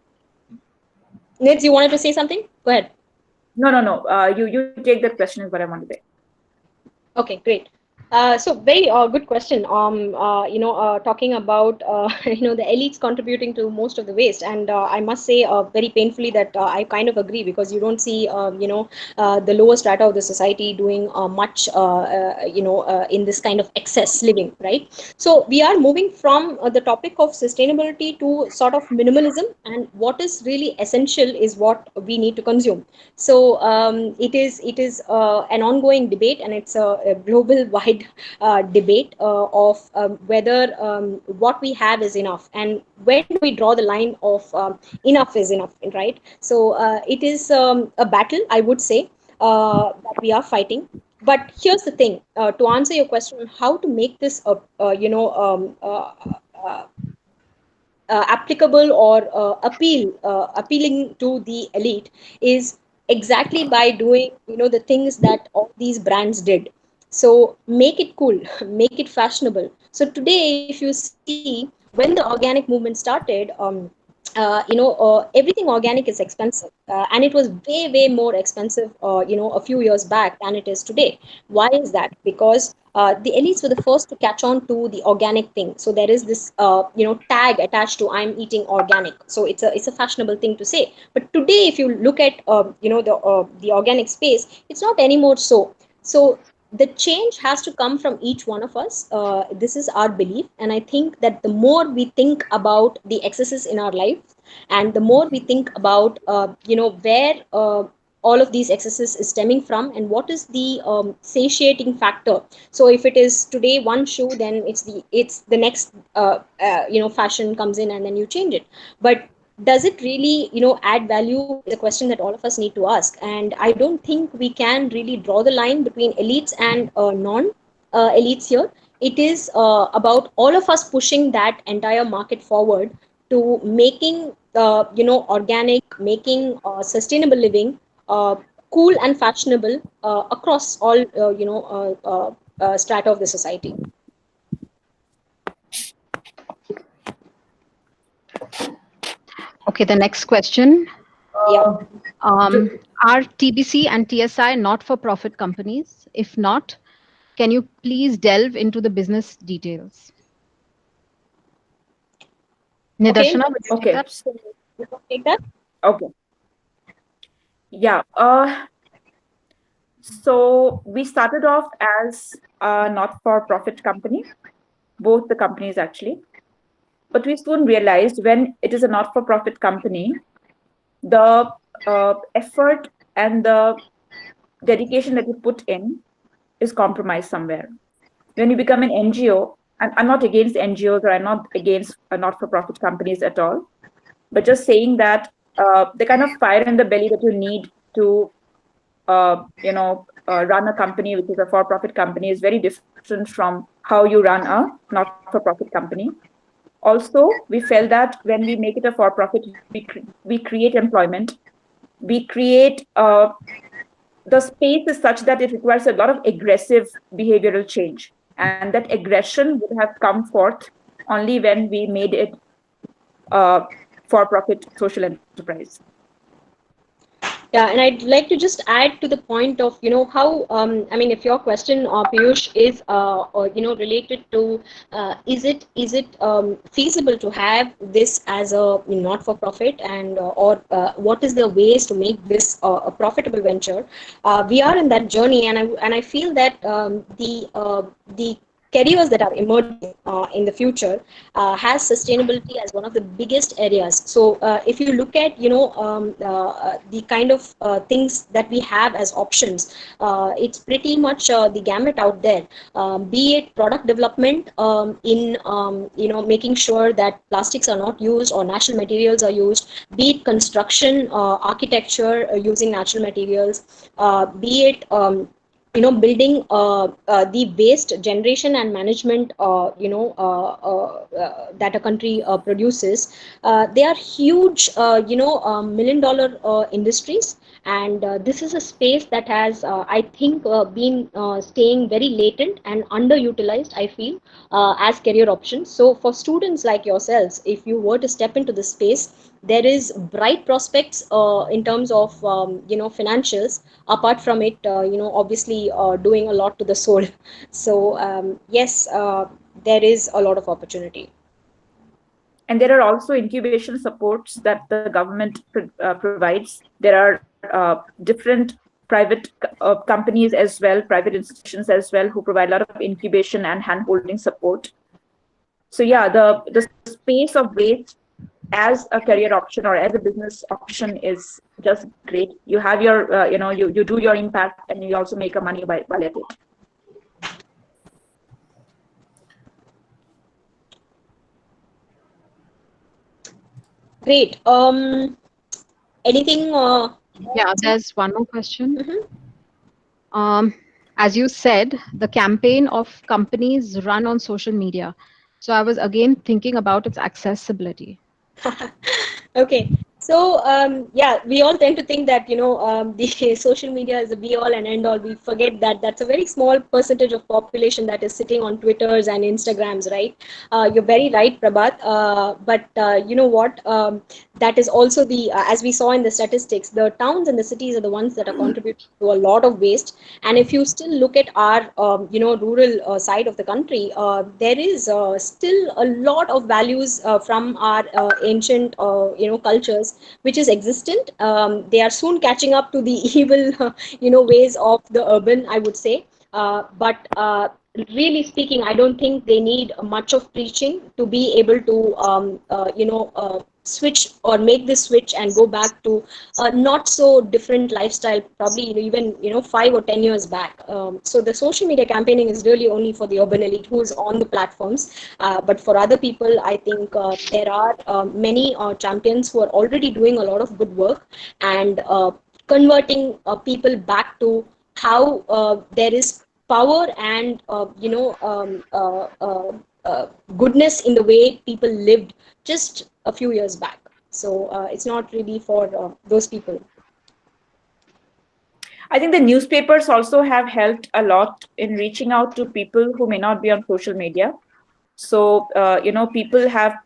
Neds, you wanted to say something? Go ahead. No. You take that question is what I want to say. Okay, great. So very good question. Talking about the elites contributing to most of the waste, and I must say very painfully that I kind of agree, because you don't see the lower strata of the society doing much in this kind of excess living, right? So we are moving from the topic of sustainability to sort of minimalism, and what is really essential is what we need to consume. So it is an ongoing debate, and it's a global wide debate of whether what we have is enough, and when do we draw the line of enough is enough, right? So it is a battle, I would say, that we are fighting. But here's the thing: to answer your question on how to make this uh, applicable or appealing to the elite, is exactly by doing the things that all these brands did. So make it cool, make it fashionable. So today, if you see, when the organic movement started, everything organic is expensive, and it was way more expensive a few years back than it is today. Why is that? Because the elites were the first to catch on to the organic thing. So there is this tag attached to I'm eating organic. So it's a fashionable thing to say. But today, if you look at the organic space, it's not anymore so. So the change has to come from each one of us. This is our belief, and I think that the more we think about the excesses in our life, and the more we think about where all of these excesses is stemming from, and what is the satiating factor. So if it is today one shoe, then it's the next fashion comes in, and then you change it. But does it really add value, is a question that all of us need to ask. And I don't think we can really draw the line between elites and non elites here. It is about all of us pushing that entire market forward to making organic, making sustainable living uh, cool and fashionable across all strata of the society. Okay, the next question. Yeah. Are TBC and TSI not-for-profit companies? If not, can you please delve into the business details? Nidarshana, would you take Okay. that? So, you want to take that? Okay. Yeah. So we started off as a not-for-profit company, both the companies actually. But we soon realized when it is a not-for-profit company, the effort and the dedication that you put in is compromised somewhere. When you become an NGO, and I'm not against NGOs, or I'm not against not-for-profit companies at all, but just saying that the kind of fire in the belly that you need to run a company which is a for-profit company is very different from how you run a not-for-profit company. Also, we felt that when we make it a for-profit, we create employment, we create the space is such that it requires a lot of aggressive behavioral change, and that aggression would have come forth only when we made it for-profit social enterprise. Yeah, and I'd like to just add to the point of how if your question, Piyush, is related to is it feasible to have this as a not-for-profit, and or what is the ways to make this a profitable venture? We are in that journey, and I feel that the careers that are emerging in the future has sustainability as one of the biggest areas. So if you look at the kind of things that we have as options, it's pretty much the gamut out there. Be it product development in making sure that plastics are not used or natural materials are used, be it construction, architecture using natural materials, be it building the waste generation and management that a country produces. They are huge $1 million industries, And this is a space that has, I think, been staying very latent and underutilized, I feel, as career options. So for students like yourselves, if you were to step into this space, there is bright prospects in terms of financials. Apart from it, obviously doing a lot to the soul. So yes, there is a lot of opportunity. And there are also incubation supports that the government provides. There are different private companies as well, private institutions as well, who provide a lot of incubation and hand-holding support. So yeah, the space of waste as a career option or as a business option is just great. You have your, you do your impact, and you also make a money while at it. Great. Anything? Yeah, there's one more question. Mm-hmm. As you said, the campaign of companies run on social media. So I was again thinking about its accessibility. Okay. So yeah, we all tend to think that the social media is a be all and end all. We forget that that's a very small percentage of population that is sitting on Twitters and Instagrams, right? You're very right, Prabhat. But you know what? That is also the as we saw in the statistics, the towns and the cities are the ones that are contributing to a lot of waste. And if you still look at our rural side of the country, there is still a lot of values from our ancient cultures which is existent. They are soon catching up to the evil ways of the urban, I would say. But really speaking, I don't think they need much of preaching to be able to switch or make this switch and go back to a not so different lifestyle, probably even 5 or 10 years back. So the social media campaigning is really only for the urban elite who is on the platforms, but for other people, I think there are many champions who are already doing a lot of good work and converting people back to how there is power and goodness in the way people lived just a few years back. So it's not really for those people. I think the newspapers also have helped a lot in reaching out to people who may not be on social media. So people have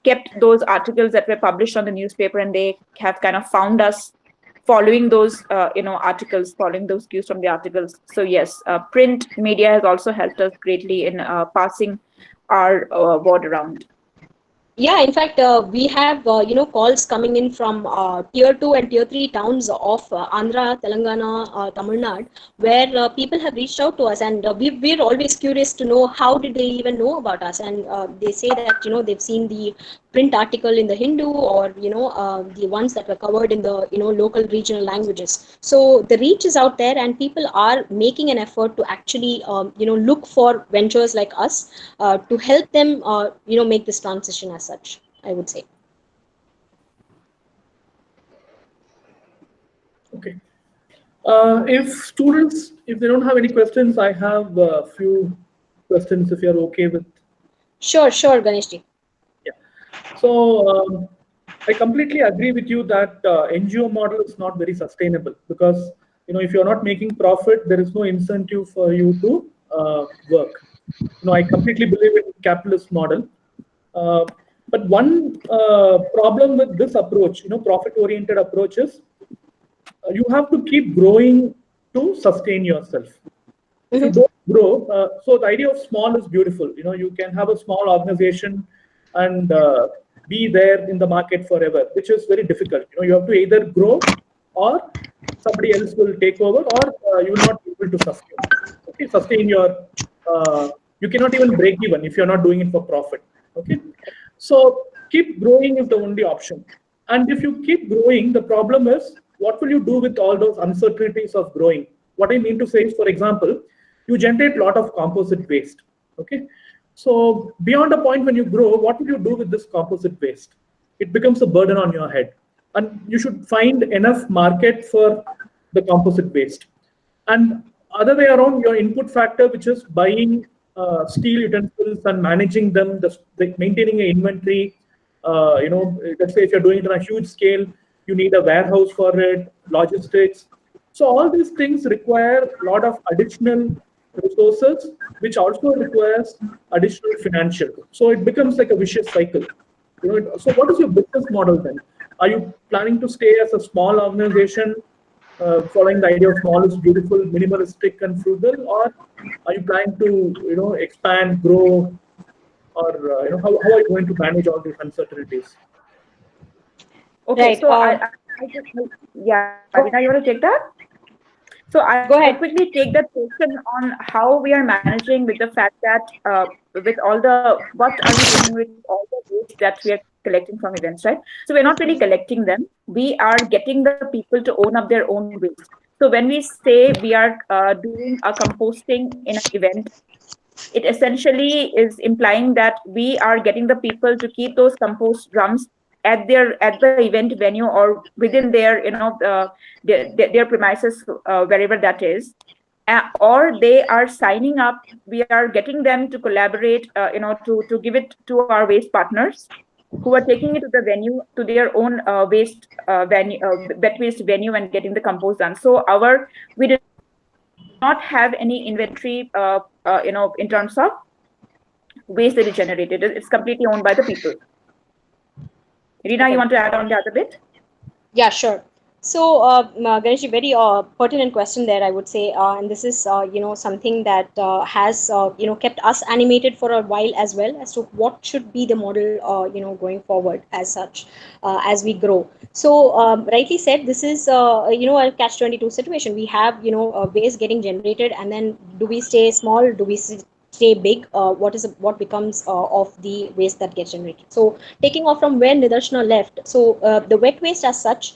kept those articles that were published on the newspaper, and they have kind of found us following those articles, following those cues from the articles. So yes, print media has also helped us greatly in passing our word around. Yeah, in fact, we have calls coming in from tier 2 and tier 3 towns of Andhra, Telangana, Tamil Nadu, where people have reached out to us, and we're always curious to know how did they even know about us, and they say that they've seen the print article in the Hindu or the ones that were covered in the local regional languages. So the reach is out there, and people are making an effort to actually look for ventures like us to help them make this transition as such, I would say. Okay. If students, if they don't have any questions, I have a few questions if you're okay with. Sure, Ganeshji. Yeah. So I completely agree with you that NGO model is not very sustainable because if you're not making profit, there is no incentive for you to work. I completely believe in capitalist model. But one problem with this approach, profit-oriented approach is you have to keep growing to sustain yourself. If you don't grow, so the idea of small is beautiful. You can have a small organization and be there in the market forever, which is very difficult. You have to either grow or somebody else will take over, or you will not be able to sustain. Okay, sustain your. You cannot even break even if you're not doing it for profit. Okay, so keep growing is the only option. And if you keep growing, the problem is what will you do with all those uncertainties of growing? What I mean to say is, for example, you generate a lot of composite waste. Okay, so beyond a point when you grow, what will you do with this composite waste? It becomes a burden on your head, and you should find enough market for the composite waste. And other way around, your input factor, which is buying steel utensils and managing them, maintaining an inventory. Let's say if you're doing it on a huge scale, you need a warehouse for it, logistics. So all these things require a lot of additional resources, which also requires additional financial. So it becomes like a vicious cycle. So what is your business model then? Are you planning to stay as a small organization, following the idea of small is beautiful, minimalistic and frugal, or are you planning to expand, grow, or how are you going to manage all these uncertainties? Okay, Right. so I just, yeah, Rina, you want to take that? So Go I'll ahead. quickly take that question on how we are managing with the fact that with all the, what are we doing with all the waste that we are collecting from events, right? So we're not really collecting them. We are getting the people to own up their own waste. So when we say we are doing a composting in an event, it essentially is implying that we are getting the people to keep those compost drums at the event venue or within their their premises, wherever that is, or they are signing up. We are getting them to collaborate, to give it to our waste partners who are taking it to the venue, to their own waste venue, wet waste venue, and getting the compost done. So we do not have any inventory, in terms of waste that is generated. It's completely owned by the people. Rina, Okay. you want to add on the other bit? Yeah, sure. So, Ganesh, very pertinent question there, I would say, and this is, something that has, kept us animated for a while as well, as to what should be the model, going forward as such, as we grow. So, rightly said, this is, a catch-22 situation. We have, waste getting generated, and then do we stay small? Do we stay big? What becomes of the waste that gets generated? So, taking off from where Nidarshana left, so the wet waste as such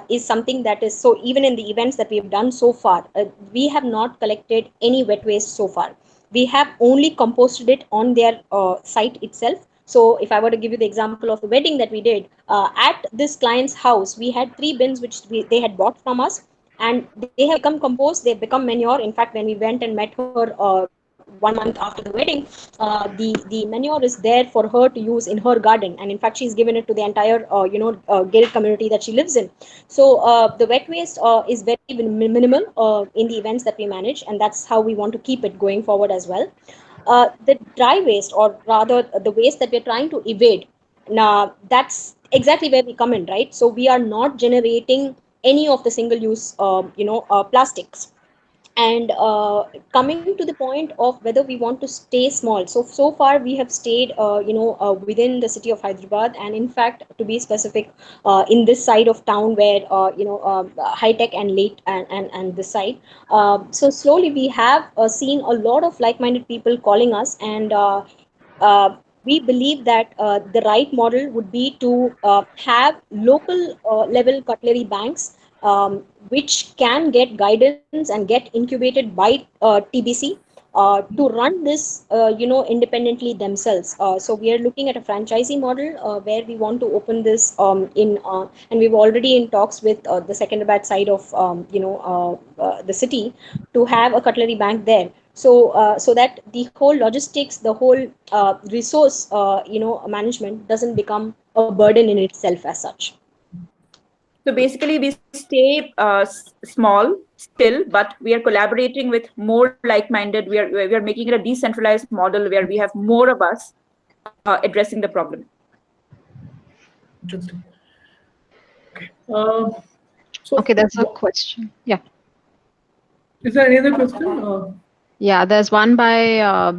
is something that is, so even in the events that we have done so far, we have not collected any wet waste so far. We have only composted it on their site itself. So if I were to give you the example of the wedding that we did, at this client's house, we had 3 bins which they had bought from us, and they have become compost, they've become manure. In fact, when we went and met her 1 month after the wedding, the manure is there for her to use in her garden, and in fact she's given it to the entire gated community that she lives in. So the wet waste is very minimal in the events that we manage, and that's how we want to keep it going forward as well. The dry waste, or rather the waste that we're trying to evade, now that's exactly where we come in, right? So we are not generating any of the single use plastics. And coming to the point of whether we want to stay small, so far we have stayed within the city of Hyderabad, and in fact, to be specific, in this side of town where high tech and late and this side. So slowly we have seen a lot of like-minded people calling us, and we believe that the right model would be to have local level cutlery banks, which can get guidance and get incubated by TBC to run this, independently themselves. So we are looking at a franchisee model where we want to open this and we've already in talks with the Secunderabad side of, the city, to have a cutlery bank there. So that the whole logistics, the whole resource, management doesn't become a burden in itself as such. So basically, we stay small still, but we are collaborating with more like-minded. We are making it a decentralized model where we have more of us addressing the problem. Interesting. Okay. Okay, there's a question. Yeah. Is there any other question? Yeah, there's one by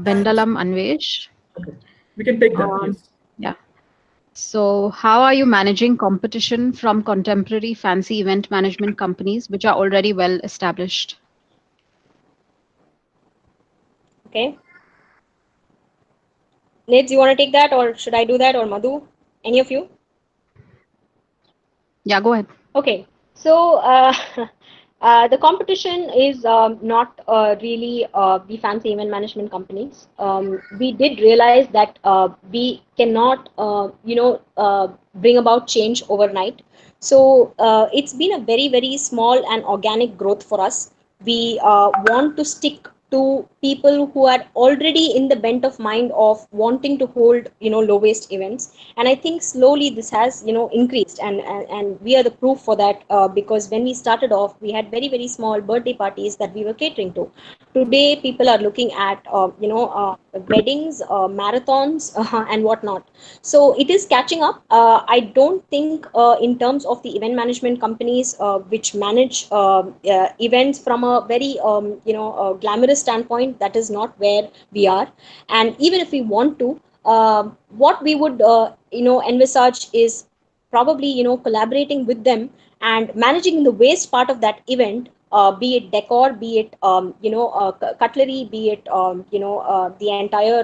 Bendalam Anvesh. Okay. We can take that. Yes. Yeah. So, how are you managing competition from contemporary fancy event management companies which are already well established? Okay. Neds, you want to take that, or should I do that, or Madhu? Any of you? Yeah, go ahead. Okay. So the competition is not really the fancy event management companies. We did realize that we cannot, bring about change overnight. So it's been a very, very small and organic growth for us. We want to stick to people who are already in the bent of mind of wanting to hold, low waste events. And I think slowly this has, increased, and we are the proof for that, because when we started off, we had very, very small birthday parties that we were catering to. Today people are looking at, weddings, marathons, and whatnot. So it is catching up. I don't think, in terms of the event management companies, which manage events from a very, glamorous standpoint, that is not where we are. And even if we want to, what we would, envisage is probably, collaborating with them and managing the waste part of that event, be it decor, be it, cutlery, be it, the entire,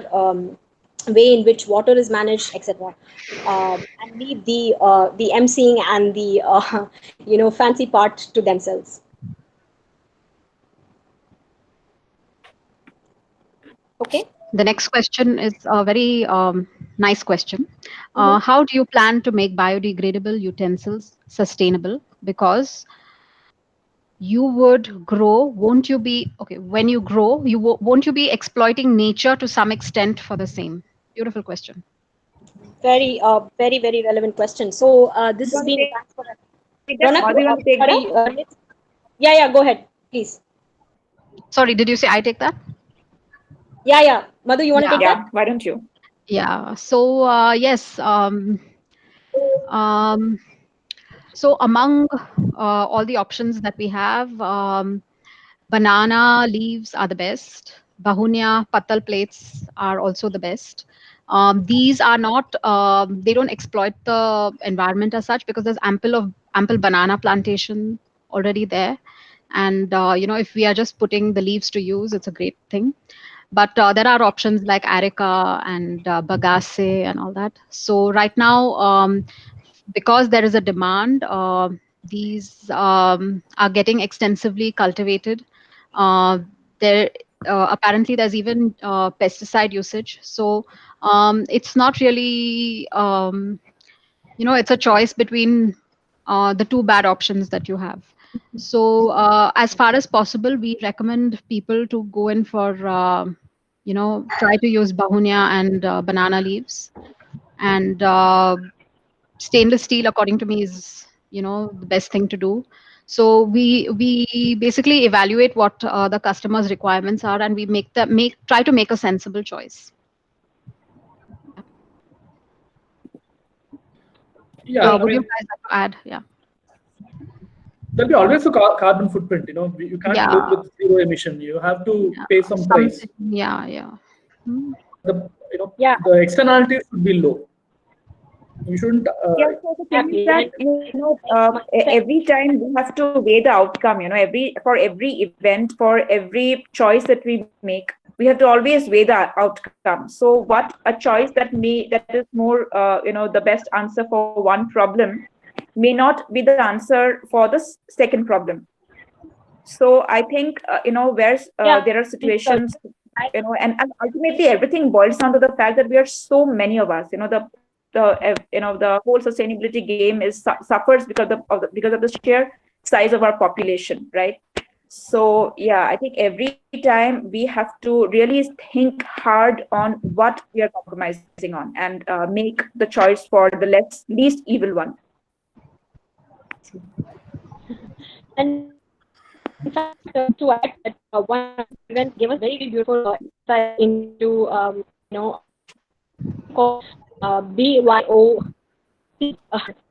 way in which water is managed, etc. And leave the emceeing and the, fancy part to themselves. Okay. The next question is a very nice question. How do you plan to make biodegradable utensils sustainable? Because you would grow, won't you be, okay, when you grow, won't you be exploiting nature to some extent for the same? Beautiful question. Very, very, very relevant question. So this has been. Ronak, sorry, yeah, go ahead, please. Sorry, did you say I take that? Yeah. Madhu, you want to take that? Yeah, why don't you? Yeah. So yes. So among all the options that we have, banana leaves are the best. Bahunia pattal plates are also the best. These are not, they don't exploit the environment as such, because there's ample banana plantation already there. And, if we are just putting the leaves to use, it's a great thing. But there are options like areca and bagasse and all that. So right now, because there is a demand, these are getting extensively cultivated. There apparently there's even pesticide usage. So it's not really, it's a choice between the two bad options that you have. So as far as possible, we recommend people to go in for, try to use bahunia and banana leaves. And stainless steel, according to me, is, the best thing to do. So we basically evaluate what the customer's requirements are, and we try to make a sensible choice. Yeah, Would you guys like to add? Yeah. There'll be always a carbon footprint. You can't live with zero emission. You have to pay some price. Yeah. The externalities should be low. You shouldn't. So the thing is that every time we have to weigh the outcome. For every event, for every choice that we make, we have to always weigh the outcome. So what a choice that is more the best answer for one problem may not be the answer for the second problem. So I think where there are situations, and ultimately everything boils down to the fact that we are so many of us. The whole sustainability game suffers because of the sheer size of our population, right? So yeah, I think every time we have to really think hard on what we are compromising on, and make the choice for the least evil one. And in fact, to add that, one event gave us very beautiful insight into, called BYO. This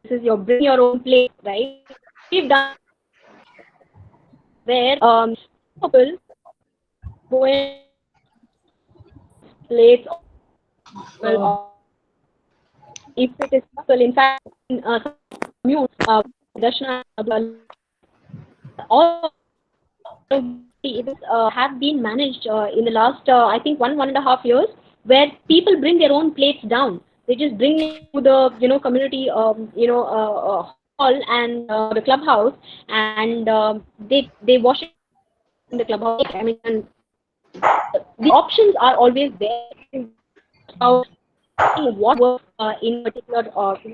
is your bring your own plate, right? We've done where people go in plates, if it is possible. In fact, in commute, Darshana, all events have been managed in the last, I think, 1.5 years, where people bring their own plates down. They just bring it to the community hall and the clubhouse, and they wash it in the clubhouse. I mean, and the options are always there about what works in particular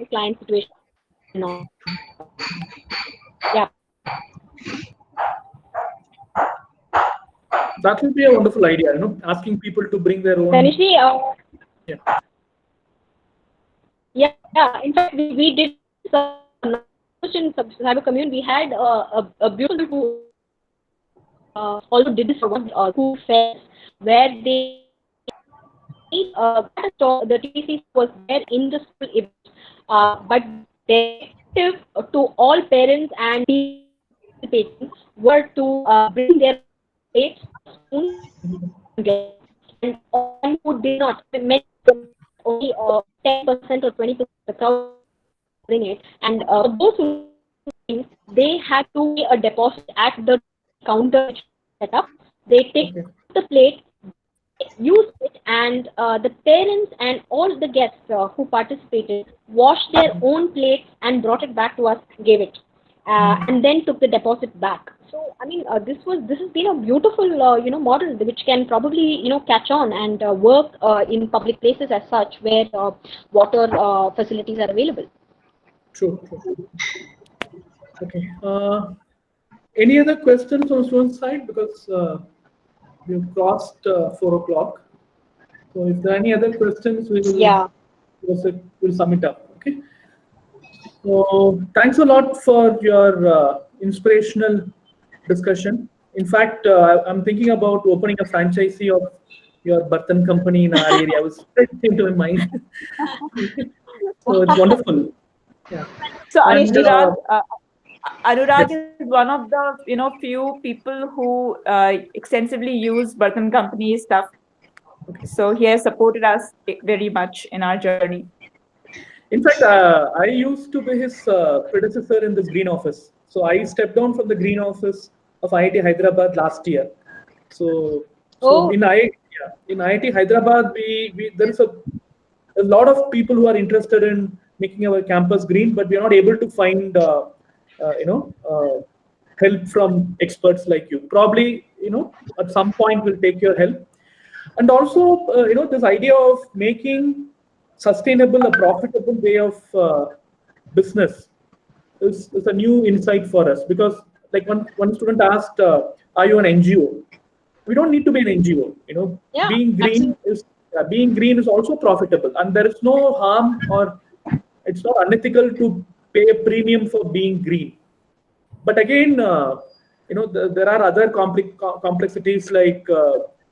client situation. Yeah. That would be a wonderful idea, asking people to bring their own. Tanishri, Yeah. yeah, in fact, we did some in cyber community. We had a beautiful also did this for one school fairs where they the TTC was there in the school event, but directive to all parents and participating were to bring their plates, spoons, and all who did not, only 10% or 20% of the crowd bring it, and those who they had to pay a deposit at the counter set up. They take the plate, use it, and the parents and all the guests who participated washed their own plates and brought it back to us, gave it, and then took the deposit back. So I mean, this has been a beautiful model which can probably catch on and work in public places as such where water facilities are available. True. Okay. Any other questions on student side? Because we've crossed 4 o'clock. So if there are any other questions, we will we'll sum it up. Okay. So thanks a lot for your inspirational discussion. In fact, I'm thinking about opening a franchisee of your Bartan company in our area. I was into my mind. So it's wonderful. Yeah. So Anurag is one of the few people who extensively use Bartan company stuff. Okay. So he has supported us very much in our journey. In fact, I used to be his predecessor in this green office. So I stepped down from the green office of IIT Hyderabad last year. So in IIT Hyderabad, there is a lot of people who are interested in making our campus green, but we are not able to find help from experts like you. Probably at some point we'll take your help. And also this idea of making sustainable a profitable way of business is a new insight for us, because like one student asked, are you an NGO? We don't need to be an NGO. Being green is also profitable, and there is no harm, or it's not unethical to pay a premium for being green. But again, there are other complexities like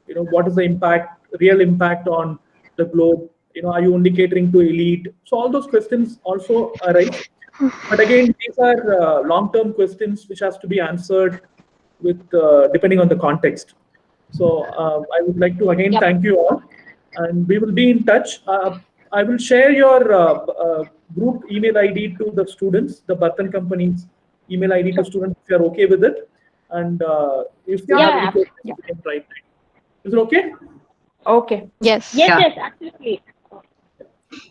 what is the real impact on the globe? Are you only catering to elite? So all those questions also arise. But again, these are long-term questions which has to be answered with depending on the context. So I would like to again thank you all, and we will be in touch. I will share your group email ID to the students, the Bartan company's email ID to students, if you are okay with it. And if you have any questions, you can write. Is it okay? Okay. Yes. Yes, absolutely.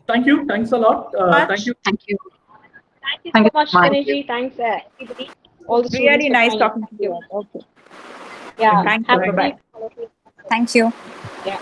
Thank you. Thanks a lot. Thank you. Thank you. Thank you so much, Ganesh. Thanks, everybody. All the really nice talking to you. Okay. Yeah. Thank you. Bye-bye. Thank you. Yeah.